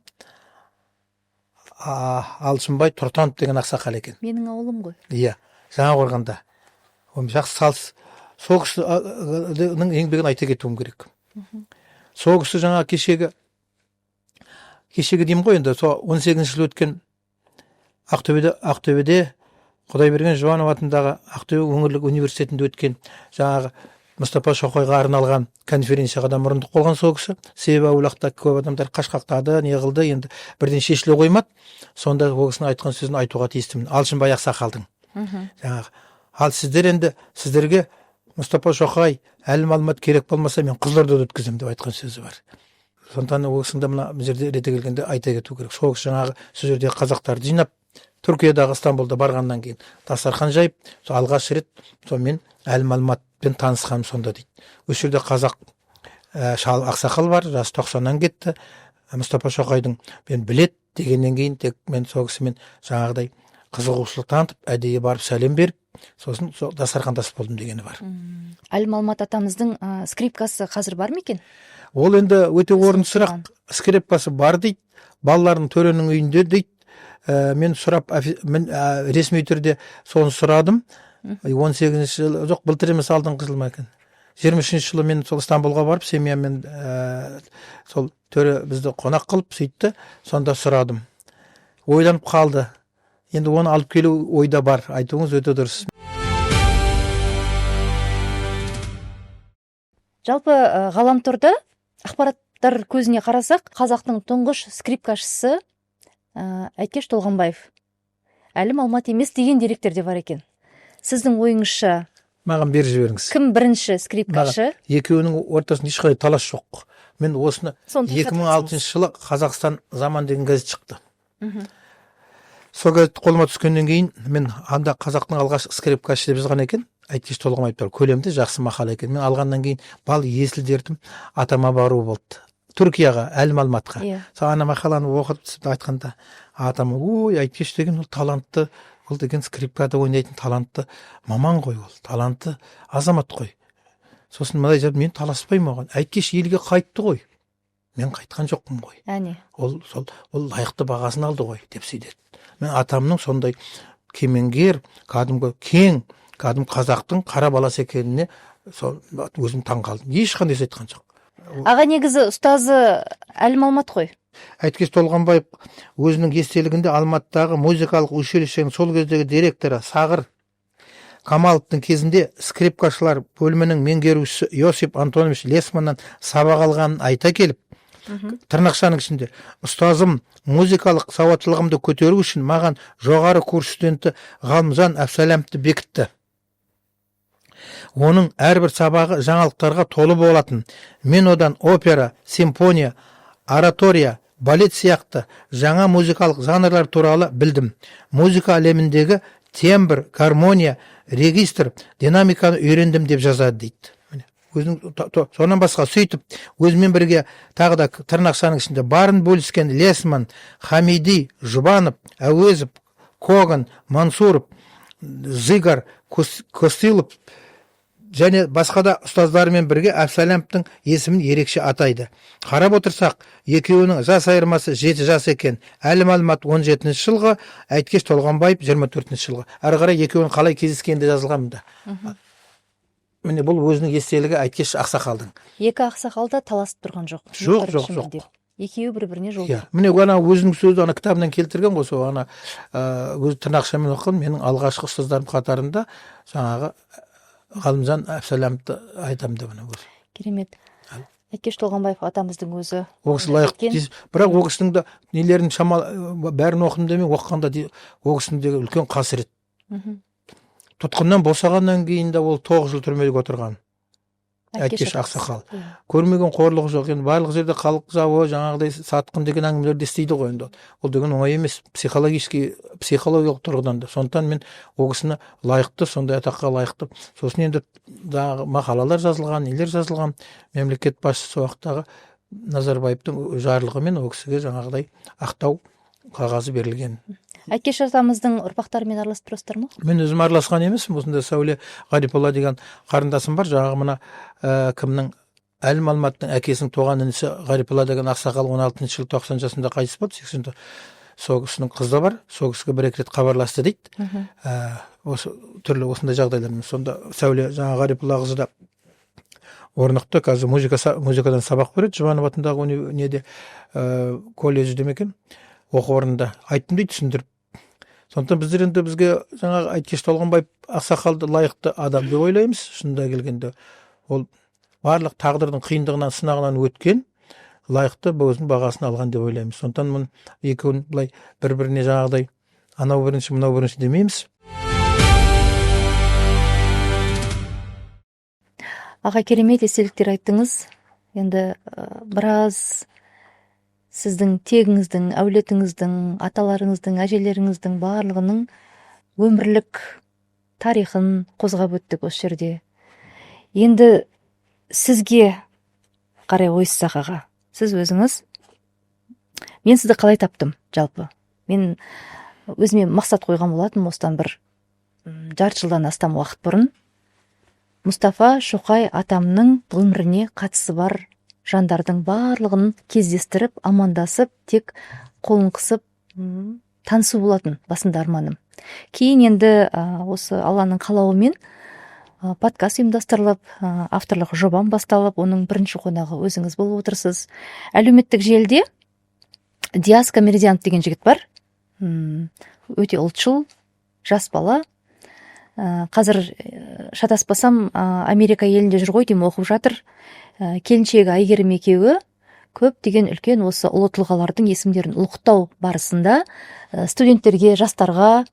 S2: Алшынбай Тұртанов деген ақсақал екен.
S1: Менің ауылым ғой.
S2: Иә, Жаңақорғанда. Жақсы салыс соғысының еңбегін айта кетуім керек. Соғысы жаңа кешегі деймін ғой, енді 18 жыл өткен Ақтөбеде Құдайберген Жұбанов атындағы Ақтөбе өңірлік университетінде өткен жаңағы Мұстапа Шоқайға арналған конференцияға да мұрындық болған соғысы. Себебі аулақта көп адамдар қашқақтады, не қылды, енді бірден шешіле қоймады. Сонда ол кісінің айтқан сөзін айтуға тиістімін. Алшынбай ақсақалдың. Жаңағы, ал сіздер енді, сіздерге Мұстапа Шоқай, Әлім Алмат керек болмаса, мен Қызылордада өткіземін деп айтқан сөзі бар. Сондықтан ол кісінің мына жерде реті келгенде айта кету керек. Соғыс жаңағы сол жердегі қазақтарды жинап, Түркиядағы Стамбулда барғаннан кейін дастархан жайып, алғаш рет мен Әлім Алматпен танысқаным сонда дейді. Осы жерде қазақ ақсақал бар, жасы 90-нан кетті. Мұстапа Шоқайдың мен білет дегеннен кейін тек мен сол кісімен жаңағыдай қызығушылық танытып, әдейі барып сәлем беріп, сосын дастархандас болдым дегені бар.
S1: Әлім Алмат атамыздың скрипкасы қазір бар ма екен?
S2: Ол енді өте орынды сұрақ. Скрипкасы бар дейді, балалардың төренің үйінде дейді. Мен сұрап, мен ресми түрде соны сұрадым. 18 жылы, жоқ, былтыр емес, алдыңғы жыл ма екен. 23 жылы мен сол Стамбулға барып, семьямен сол төре бізді қонақ қылып сөйтті, сонда сұрадым. Ойланып қалды. Енді оны алып келу ойда бар. Айтуыңыз өте дұрыс.
S1: Жалпы ғаламторда ақпараттар көзіне қарасақ, қазақтың тұңғыш скрипкашысы Әйткеш Толғанбаев Әлім Алмат емес деген деректер де бар екен. Сіздің ойыңызша
S2: маған беріп жіберіңіз.
S1: Кім бірінші скрипкашы?
S2: Екеуінің ортасында ешқандай талас жоқ. Мен осыны 2006 жылы Қазақстан Заман деген газет шықты. Сол газет қолыма түскеннен кейін мен анда қазақтың алғаш скрипкашы деп жазған екен. Әйткеш Толғанбаев туралы көлемді жақсы мақала екен. Мен алғаннан кейін бал есіл дертім атама бару болды. Түркияға, Әлім Алматқа. Ана мақаланы оқып айтқанда атама, ой, Әйткеш деген ол талантты, ол деген скрипкада ойнайтын талантты маман ғой, ол талантты азамат қой. Сосын мындай жер, мен таласпаймын оған. Әйткеш елге қайтты ғой. Мен қайтқан жоқпын ғой. Ол лайықты бағасын алды ғой деп сөйдеді. Мен атамның сондай кемеңгер, кәдімгі кең, кәдімгі қазақтың қара баласы екеніне өзім таң қалдым. Ешқандай айтқан жоқ.
S1: Аға негізі ұстазы Әлім Алмат қой.
S2: Әйткеш Толғанбаев өзінің естелігінде Алматтағы музыкалық училищенің сол кездегі директоры Сағыр Камаловтың кезінде скрипкашылар бөлімінің меңгерушісі Йосип Антонович Лесманнан сабақ алғанын айта келіп, тырнақшаның ішінде ұстазым музыкалық сауаттылығымды көтеру үшін маған жоғары курс студенті Ғалымжан Әбсәләмовті бекітті. Оның әрбір сабағы жаңалықтарға толы болатын. Мен одан опера, симфония, оратория, балет сияқты жаңа музыкалық жанрлар туралы білдім. Музыка әлеміндегі тембр, гармония, регистр, динамиканы үйрендім деп жазады дейді. Сонан басқа сөйтіп, өзімен бірге тағы да тырнақшаның ішінде барын бөліскен Лесман, Хамиди, Жұбанов, Әуезов, Коган, Мансуров, Зигар, Костилов және басқа да ұстаздарымен бірге Әбсәләмовтың есімін ерекше атайды. Қарап отырсақ, екеуінің жас айырмасы 7 жас екен. Әлім Алмат 17 жылғы, Әйткеш Толғанбаев 24 жылғы. Әрі қарай екеуінің қалай кездескенде жазылған мұнда. Міне бұл өзінің естелігі Әйткеш ақсақалдың.
S1: Екі ақсақал да таласып тұрған жоқ.
S2: Жоқ.
S1: Екеуі бір-біріне жол.
S2: Міне өзінің сөзі кітабынан келтірген ғой, сол өзі тырнақшамен оқыған менің алғашқы ұстаздарым қатарында жаңағы Ғалымжан Әбсәләмовті айтамын деп өзі.
S1: Керемет. Әйткеш Толғанбаев атамыздың өзі.
S2: Ол кісі лайықты. Бірақ ол кісінің де нелерін бәрін оқыдым демей, оқығанда ол кісінің үлкен қасірет. Тұтқыннан босағаннан кейін де ол 9 жыл түрмеге отырған. Әйткеш ақсақал. Көрмеген қорлығы жоқ. Енді барлық жерде халық жауы, жаңағыдай сатқын деген әңгімелерді естиді ғой енді. Ол деген оңай емес, психологиялық тұрғыдан да. Сондықтан мен ол кісіні лайықты, сондай атаққа лайықты. Сосын енді мақалалар жазылған, нелер жазылған. Мемлекет басшысы уақыттағы Назарбаевтың жарлығымен ол кісіге жаңағыдай ақтау қағазы берілген.
S1: Әйткеш атамыздың ұрпақтарымен араласып тұрсыздар ма?
S2: Мен өзім араласқан емеспін. Осында Сәуле Ғариполла деген қарындасым бар. Жаңағы мына кімнің Әлім Алматтың әкесінің туған інісі Ғариполла деген ақсақал 16 жыл 90 жасында қайтыс болды. 80-де сол кісінің қызы бар. Сол кісіге бір-екі рет хабарласты дейді. Осы түрлі осындай жағдайлармен. Сонда Сәуле жаңағы Ғариполла қызы да орнықты, қазір музыкадан сабақ береді. Жұбанов атындағы неде колледжде ме екен? Оқу орнында айттым дейді, түсіндіріп. Сондықтан біздер енді бізге жаңағы Әйткеш Толғанбаев ақсақалды лайықты адам деп ойлаймыз. Шынында келгенде ол барлық тағдырдың қиындығынан, сынағынан өткен, лайықты өзінің бағасын алған деп ойлаймыз. Сондықтан мен екеуін былай бір-біріне жаңағыдай анау бірінші, мынау бірінші демейміз.
S1: Аға, керемет естеліктер айттыңыз. Енді біраз сіздің тегіңіздің, әулетіңіздің, аталарыңыздың, әжелеріңіздің барлығының өмірлік тарихын қозғап өттік осы жерде. Енді сізге қарай ойыссақ, аға, сіз өзіңіз, мен сізді қалай таптым жалпы? Мен өзіме мақсат қойған болатын, осыдан бір жарты жылдан астам уақыт бұрын Мұстафа Шоқай атамның өміріне қатысы бар жандардың барлығын кездестіріп, амандасып, тек қолын қысып танысу болатын басында арманым. Кейін енді осы Алланың қалауымен подкаст ұйымдастырылып, авторлық жобам басталып, оның бірінші қонағы өзіңіз болып отырсыз. Әлеуметтік желіде Диас Камердианов деген жігіт бар. Өте ұлтшыл, жас бала. Қазір шатаспасам Америка елінде жүр ғой деймін, оқып жатыр. Келіншегі Айгерім екеуі көп деген үлкен осы ұлы тұлғалардың есімдерін ұлықтау барысында студенттерге, жастарға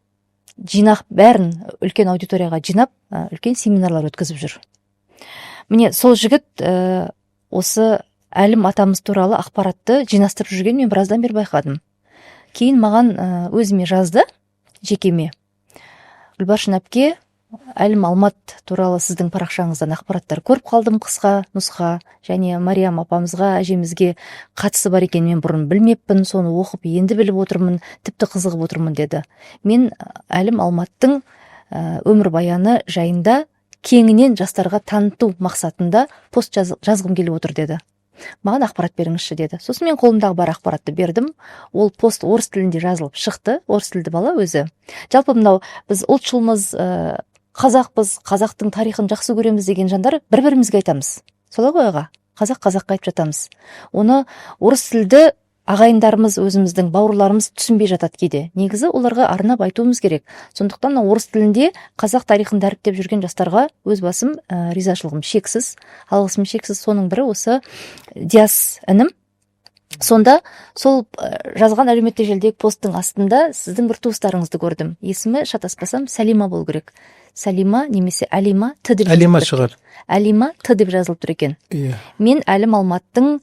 S1: жинақ, бәрін үлкен аудиторияға жинап, үлкен семинарлар өткізіп жүр. Міне сол жігіт осы Әлім атамыз туралы ақпаратты жинастырып жүрген мен біраздан бері байқадым. Кейін маған өзіме жазды, жекеме. Гүлбаршын әпке, Әлім Алмат туралы сіздің парақшаңыздан ақпараттар көріп қалдым, қысқа нұсқа, және Мариям апамызға, әжемізге қатысы бар екен, мен бұрын білмеппін, соны оқып енді біліп отырмын, тіпті қызығып отырмын деді. Мен Әлім Алматтың өмірбаяны жайында кеңінен жастарға таныту мақсатында пост жазғым келіп отыр деді. Маған ақпарат беріңізші деді. Сосын мен қолымдағы бар ақпаратты бердім. Ол пост орыс тілінде жазылып шықты, орыс тілді бала өзі. Жалпы мынау біз ұлтшылмыз, қазақпыз, қазақтың тарихын жақсы көреміз деген жандар бір-бірімізге айтамыз. Солай ғой аға, қазаққа айтып жатамыз. Оны орыс тілді ағайындарымыз, өзіміздің бауырларымыз түсінбей жатады кейде. Негізі оларға арнап айтуымыз керек. Сондықтан орыс тілінде қазақ тарихын дәріптеп жүрген жастарға өз басым ризашылығым шексіз, алғысым шексіз. Соның бірі осы Диас інім, Сонда сол жазған әлеуметтік желідегі посттың астында сіздің бір туыстарыңызды көрдім. Есімі шатаспасам Салима болу керек. Салима немесе Әлима Т деп
S2: Әлима
S1: жазылып тұр
S2: шығар.
S1: екен. Әлима Т деп жазылып тұр екен.
S2: Иә.
S1: Мен Әлім Алматтың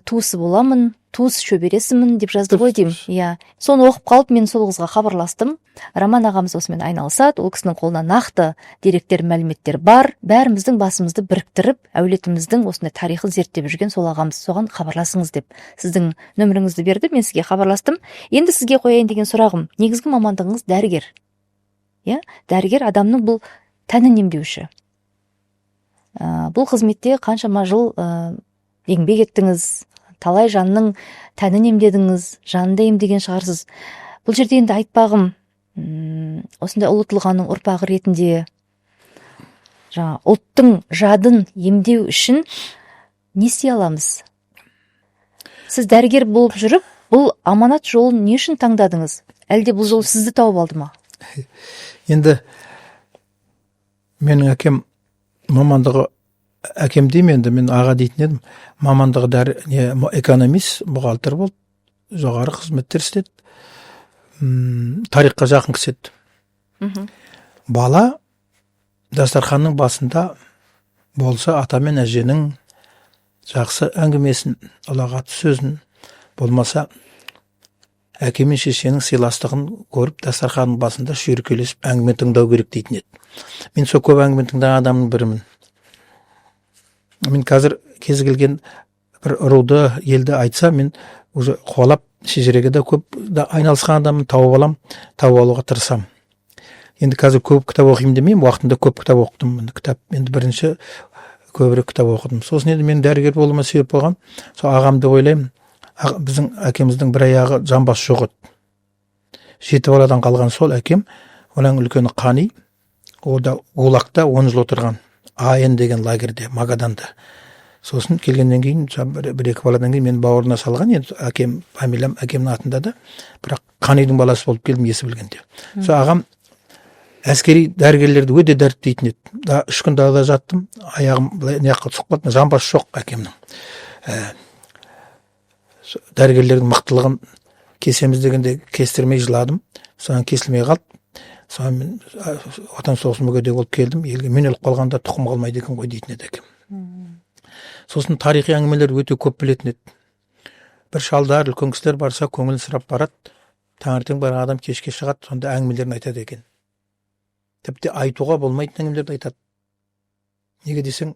S1: туысы боламын, туыс шөбересімін деп жазды ғой деймін. Иә. Соны оқып қалып мен сол қызға хабарластым. Роман ағамыз осымен айналысады. Ол кісінің қолына нақты деректер, мәліметтер бар. Бәріміздің басымызды біріктіріп, әулетіміздің осындай тарихын зерттеп жүрген сол ағамыз, соған хабарласыңыз деп сіздің нөміріңізді берді. Мен сізге хабарластым. Енді сізге қояйын деген сұрағым, негізгі мамандығыңыз дәрігер. Иә, дәрігер адамның бұл тәнін емдеуші. Бұл қызметте қаншама жыл еңбек еттіңіз, талай жанның тәнін емдедіңіз, жанында емдеген шығарсыз. Бұл жерде енді айтпағым, осындай ұлы тұлғаның ұрпағы ретінде жаңа ұлттың жадын емдеу үшін не істей аламыз? Сіз дәрігер болып жүріп, бұл аманат жолын не үшін таңдадыңыз? Әлде бұл жол сізді тауып алды ма?
S2: Енді менің әкем мамандығы, әкем деймін, енді мен аға дейтін едім, мамандығы экономист, бухгалтер болды, жоғары қызметтер істеді, тарихқа жақын кісі еді. Бала дастарханның басында болса, ата мен әженің жақсы әңгімесін, ұлағат сөзін, болмаса әке мен шешенің сыйластығын көріп, дастарханның басында шүйіркелесіп әңгіме тыңдау керек дейтін еді. Мен сол көп әңгіме тыңдаған адамның бірімін. Мен қазір кез келген бір руды, елді айтса, мен уже қуалап шежіреге де көп айналысқан адамын тауып алам, тауып алуға тырысам. Енді қазір көп кітап оқимын демеймін, уақытында көп кітап оқыдым. Енді бірінші көбірек кітап оқыдым. Сосын енді мен дәрігер болуыма себеп болған, сол ағамды ойлаймын, біздің әкеміздің бір аяғы жамбас жоқ еді. 7 баладан қалған сол әкем, оның үлкені Қани, ол да Гулagта 10 жыл отырған, АН деген лагерде, Магаданда. Сосын келгеннен кейін, бір-екі баладан кейін мен бауырына салған, енді әкем, фамилиям әкемнің атында да, бірақ Қанидың баласы болып келдім есі білгенде. Сол ағам әскери дәрігерлерді өте дәріптейтін еді. 3 күн далада жаттым, аяғым сұқпады, жамбас жоқ әкемнің. Дәрігерлердің мықтылығын кесеміз дегенде кестірмей жыладым. Соған кесілмей қалды. Соған мен отан соғысы мүгедегі болып келдім. Елге мен өліп қалғанда тұқым қалмайды екен ғой дейтін еді әкем. Сосын тарихи әңгімелер өте көп білетін еді. Бір шалдар, үлкен кісілер барса, көңілін сұрап барады. Таңертең бар адам кешке шығады, сонда әңгімелерін айтады екен. Тіпті айтуға болмайтын әңгімелерді айтады. Неге десең,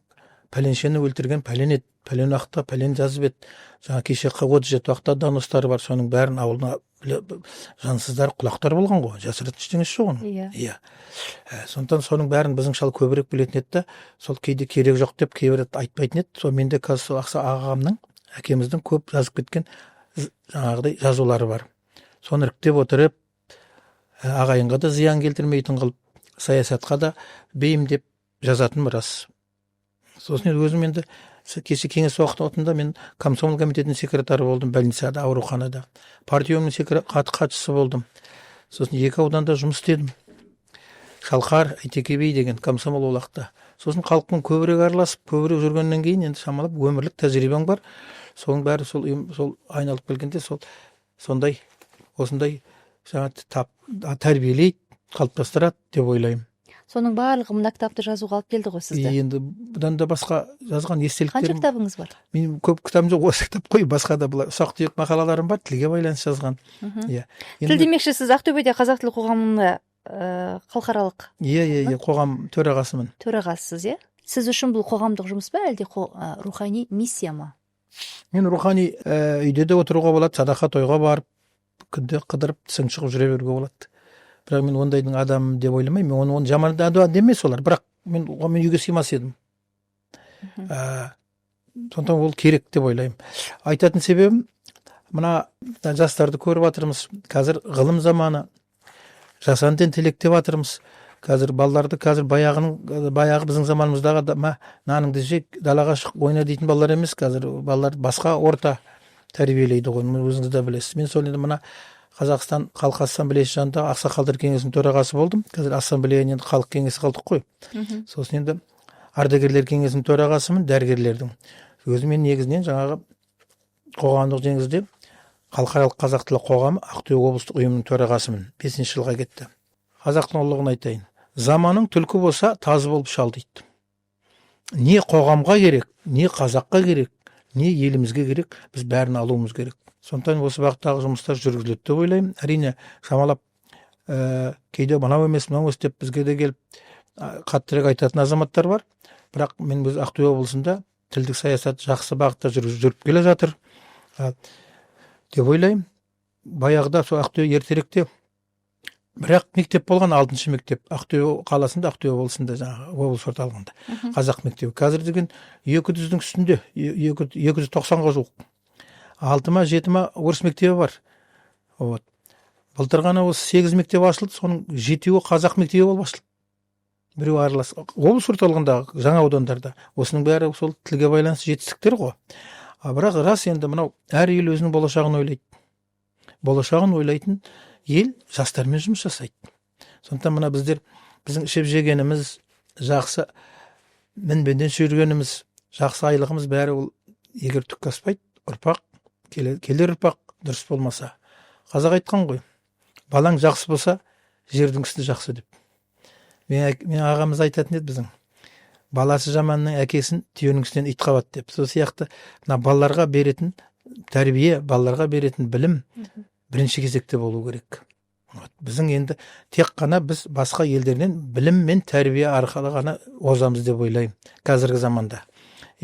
S2: пәленшені өлтірген пәлен еді, пәлен уақытта пәлен жазып еді. Жаңа кеше 37 уақытта доностары бар, соның бәрін ауылына жансыздар, құлақтар болған ғой, жасыратын ештеңесі жоқ оның. Иә. Сондықтан соның бәрін біздің шал көбірек білетін еді, сол кейде керек жоқ деп кейбір айтпайтын еді. Сол менде қазір ақса ағамның, әкеміздің көп жазып кеткен жаңағыдай жазулары бар. Соны іріктеп отырып, ағайынға да зиян келтірмейтін қылып, саясатқа да бейімдеп жазатын рас. Сосын өзім енді кеше кеңес уақытында мен комсомол комитетінің секретары болдым, больницада, ауруханада. Партиямның хатшысы болдым. Сосын 2 ауданда жұмыс істедім. Шалқар, Әйтеке би деген комсомол ол уақытта. Сосын халықпен көбірек араласып, көбірек жүргеннен кейін енді шамалап өмірлік тәжірибем бар. Соның бәрі сол айналып келгенде сондай осындай жаңа тәрбиелейді, қалыптастырады деп ойлаймын.
S1: Соның барлығы мына кітапты жазуға алып келді ғой сізді.
S2: Енді бұдан да басқа жазған естеліктерім.
S1: Қанша кітабыңыз бар?
S2: Менің көп кітабым жоқ, осы кітап қой, басқа да бұлар ұсақ-түйек мақалаларым бар, тілге байланысты жазған. Иә.
S1: Тіл демекші, сіз Ақтөбеде қазақ тілі қоғамында халықаралық
S2: қоғам төрағасымын.
S1: Төрағасысыз, иә? Сіз үшін бұл қоғамдық жұмыс па, әлде рухани миссия ма?
S2: Мен рухани үйде де отыруға болады, садақа тойға барып, күнде қыдырып, тісің шығып жүре беруге болады. Бірақ мен ондайдың адамы деп ойламаймын. Мен оны жаман демес олар, бірақ мен үйге сыймас едім. Сондықтан ол керек деп ойлаймын. Айтатын себебім, мына жастарды көріп жатырмыз. Қазір ғылым заманы, жасанды интеллект деп жатырмыз. Қазір балаларды баяғы біздің заманымыздағы наныңды жеп, далаға шық, ойна дейтін балалар емес. Қазір балалар басқа орта тәрбиелейді ғой, өзіңіз де білесіз. Мен сол енді мына Қазақстан Халық Ассамблеясы жанындағы ақсақалдар кеңесінің төрағасы болдым. Қазір ассамблеяның енді халық кеңесі қалдық қой. Сосын енді ардагерлер кеңесінің төрағасымын, дәрігерлердің. Өзім мен негізінен жаңағы қоғамдық жеңізде халықаралық қазақ тілі қоғамы Ақтөбе облыстық ұйымының төрағасымын. 5 жылға кетті. Қазақтың ұлығын айтайын. Заманың түлкі болса тазы болып шал дейді. Не қоғамға керек, не қазаққа керек, не елімізге керек, біз бәрін алуымыз керек. Сондықтан осы бағыттағы жұмыстар жүргізіледі деп ойлаймын. Әрине, шамалап кейде мынау емес, мынау емес деп бізге де келіп қаттырақ айтатын азаматтар бар. Бірақ мен өз Ақтөбе облысында тілдік саясат жақсы бағытта жүріп келе жатыр деп ойлаймын. Баяғыда сол Ақтөбе ертеректе бірақ мектеп болған, 6-шы мектеп Ақтөбе қаласында, Ақтөбе облысында, жаңағы облыс орталығында қазақ мектебі. Қазір деген 200-дің үстінде, 290-ға жуық. 6-7 орыс мектебі бар. Вот. Былтыр ғана осы 8 мектеп ашылды, соның 7-і қазақ мектебі болып ашылды. Біреу аралас. Облыс орталығындағы жаңа аудандарда. Осының бәрі сол тілге байланысты жетістіктер ғой. Бірақ рас, енді мынау әр ел өзінің болашағын ойлайды. Болашағын ойлайтын ел жастармен жұмыс жасайды. Сондықтан мына біздің ішіп жегеніміз, жақсы мінбенден жүргеніміз, жақсы айлығымыз бәрі ол егер түк аспайды, ұрпақ, келер ұрпақ дұрыс болмаса. Қазақ айтқан ғой, балаң жақсы болса, жердің үсті жақсы деп. Мен ағамыз айтатын еді біздің. Баласы жаманның әкесін түйенің үстінен ит қабады деп. Сол сияқты балаларға беретін тәрбие, балаларға беретін білім бірінші кезекте болу керек. Біздің енді тек қана біз басқа елдерден білім мен тәрбие арқылы ғана озамыз деп ойлаймын қазіргі заманда.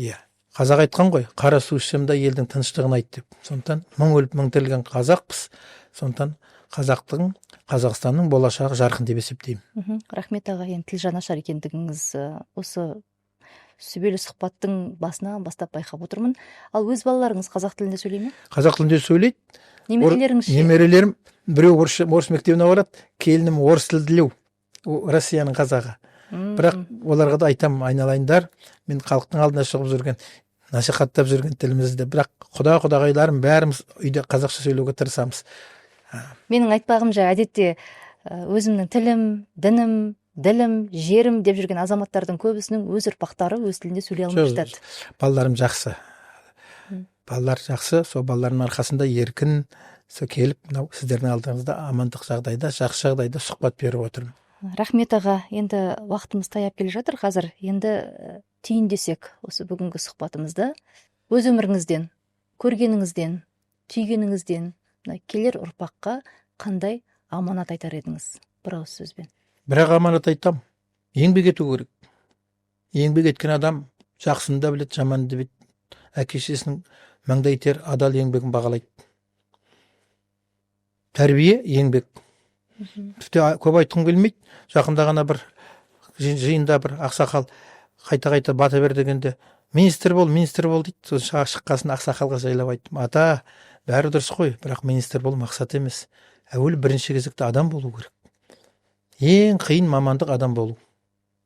S2: Иә, қазақ айтқан ғой, қара су ішсем де елдің тыныштығын айт деп. Сондықтан мың өліп мың тірілген қазақпыз. Сондықтан Қазақстанның болашағы жарқын деп есептеймін.
S1: Рахмет аға, енді тіл жанашыр екендігіңіз осы сүбелі сұхбаттың басынан бастап байқап отырмын. Ал өз балаларыңыз қазақ тілінде сөйлей ме?
S2: Қазақ тілінде сөйлейді.
S1: Немерелеріңіз ше?
S2: Немерелерім біреу орыс мектебіне барады, келінім орыс тілділеу, Россияның қазағы. Бірақ оларға да айтам, айналайындар, мен халықтың алдына шығып жүрген, насихаттап жүрген тілімізді. Бірақ құдағайларым бәріміз үйде қазақша сөйлеуге тырысамыз.
S1: Менің айтпағымша әдетте өзімнің тілім, ділім, жерім деп жүрген азаматтардың көбісінің өз ұрпақтары өз тілінде сөйлей алмай жатады.
S2: Балаларым жақсы. Балалар жақсы, сол балалардың арқасында еркін келіп, мынау сіздердің алдыңызда амандық жағдайда, жақсы жағдайда сұхбат беріп отырмын.
S1: Рахмет аға, енді уақытымыз таяп келе жатыр. Қазір енді түйіндесек осы бүгінгі сұхбатымызды өз өміріңізден, көргеніңізден, түйгеніңізден келер ұрпаққа қандай аманат айтар едіңіз? Бір ауыз сөзбен.
S2: Бірақ аманат айтам, еңбек ету керек. Еңбек еткен адам жақсыны да біледі, жаманды да біледі. Әке-шешесінің маңдай тер адал еңбегін бағалайды. Тәрбие, еңбек. Тіпті көп айтқым келмейді. Жақында ғана бір жиында бір ақсақал қайта бата бер дегенде, министр бол дейді. Сол шыққасын ақсақалға жайлап айттым. Ата, бәрі дұрыс қой, бірақ министр бол мақсат емес. Әуелі бірінші кезекте адам болу керек. Ең қиын мамандық адам болу.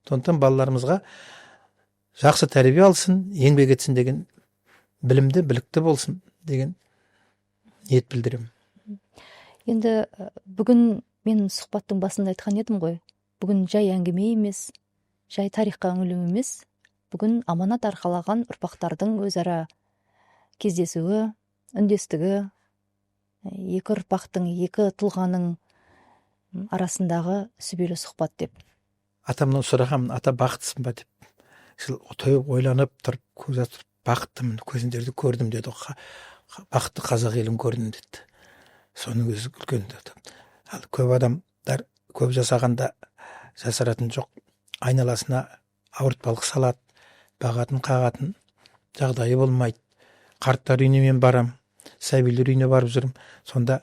S2: Сондықтан балаларымызға жақсы тәрбие алсын, еңбек етсін деген, білімді, білікті болсын деген ниет білдіремін.
S1: Енді бүгін мен сұхбаттың басында айтқан едім ғой. Бүгін жай әңгіме емес, жай тарихқа үңілу емес. Бүгін аманат арқалаған ұрпақтардың өзара кездесуі, үндестігі, екі ұрпақтың, екі тұлғаның арасындағы сүбелі сұхбат деп.
S2: Атамнан сұрағанмын, ата бақыттысың ба деп. Тойып ойланып тұрып, көз атып, бақыттымын, көзіндерді көрдім деді. Бақытты қазақ елін көрдім деді. Соның өзі үлкен деді. Ал көп адамдар көп жасағанда жасыратын жоқ. Айналасына ауыртпалық салады, бағатын қағатын жағдайы болмайды. Қарттар үйіне мен барам, сәбилер үйіне барып жүрім. Сонда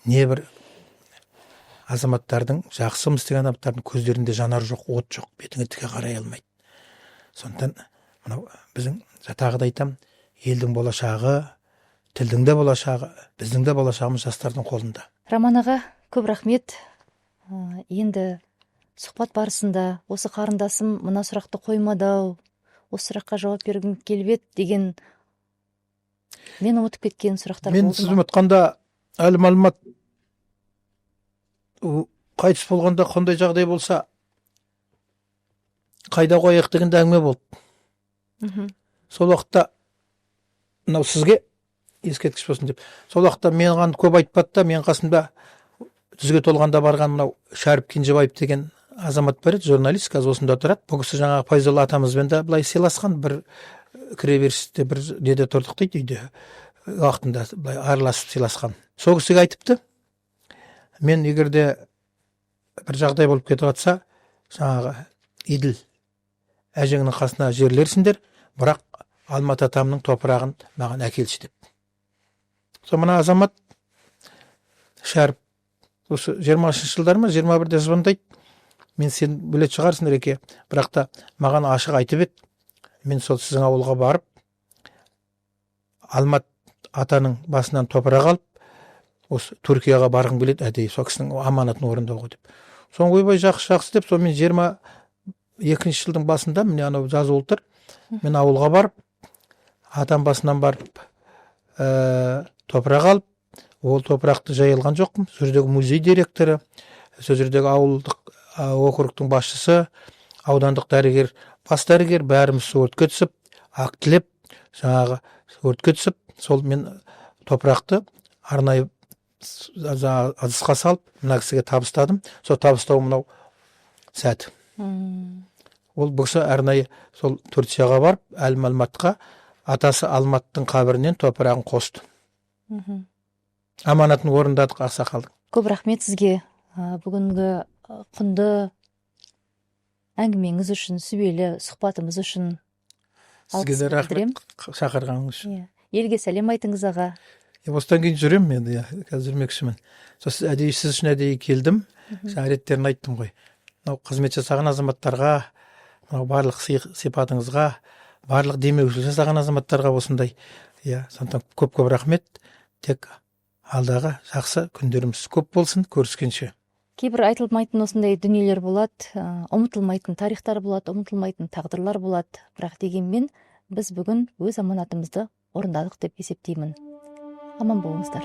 S2: небір азаматтардың, жақсы жұмыс істеген адамдардың көздерінде жанар жоқ, от жоқ, бетіңе тіке қарай алмайды. Сондықтан мынау біздің тағы да айтам, елдің болашағы, тілдің де болашағы, біздің де болашағымыз жастардың қолында.
S1: Роман аға, көп рахмет. Енді сұхбат барысында осы қарындасым мына сұрақты қоймады-ау, осы сұраққа жауап бергім келіп еді деген мен ұмытып кеткен сұрақтар болды ма?
S2: Мен сіз ұмытқанда әлі мәлімет қайтыс болғанда қандай жағдай болса қайда қояйық деген әңгіме болды. Сол уақытта мынау сізге ескерткіш болсын деп. Сол уақытта маған көп айтпады да, мен қасымда жүзге толғанда барған мынау Шәріп Кенжебаев деген азамат бар еді, журналист, қазір осында тұрады. Бұл кісі жаңағы Файзолла атамызбен де былай сыйласқан, бір кіреберісте бір неде тұрдық дейді, үйде уақытында былай араласып сыйласқан. Сол кісіге айтыпты, мен егер де бір жағдай болып кетіп жатса, жаңағы Еділ әжеңнің қасына жерлерсіңдер, бірақ Алматы атамның топырағын маған әкелші деп. Сол мына азамат Шәріп осы 20-шы жылдар ма 21-де звондайды, мен сен білет шығарсың Реке, бірақ та маған ашық айтып еді, мен сол сіздің ауылға барып Алмат атаның басынан топырақ алып, осы Түркияға барғым келеді, әдейі сол кісінің аманатын орындауға деп. Соң ойбай жақсы деп, сол мен 22-ші жылдың басында міне анау жазу отыр, мен ауылға барып, атам басынан барып топырақ алып, ол топырақты жай алған жоқпын. Сол жердегі музей директоры, сол жердегі ауылдық округтың басшысы, аудандық дәрігер, бас дәрігер бәріміз өртке түсіп, актілеп, жаңағы өртке түсіп, сол мен топырақты арнайы ыдысқа салып, мына кісіге табыстадым. Сол табыстау мынау сәт. Ол бұл кісі арнайы сол Түркияға барып, Алматқа атасы Алматтың қабірінен топырағын қосты. Аманатын орындадық ақсақалдың.
S1: Көп рахмет сізге бүгінгі құнды әңгімеңіз үшін, сүбелі сұхбатымыз үшін.
S2: Сізге де рахмет шақырғаныңыз үшін.
S1: Елге сәлем айтыңыз аға.
S2: Осыдан кейін жүремін енді, қазір жүрмекшімін. Сіз үшін әдейі келдім, реттерін айттым ғой. Қызмет жасаған азаматтарға, барлық сипатыңызға, барлық демеушілік жасаған азаматтарға осындай. Сондықтан көп рахмет. Тек алдағы жақсы күндеріміз көп болсын, көріскенше.
S1: Кейбір айтылмайтын осындай дүниелер болады, ұмытылмайтын тарихтар болады, ұмытылмайтын тағдырлар болады. Бірақ дегенмен біз бүгін өз аманатымызды орындадық деп есептеймін. Аман болыңыздар.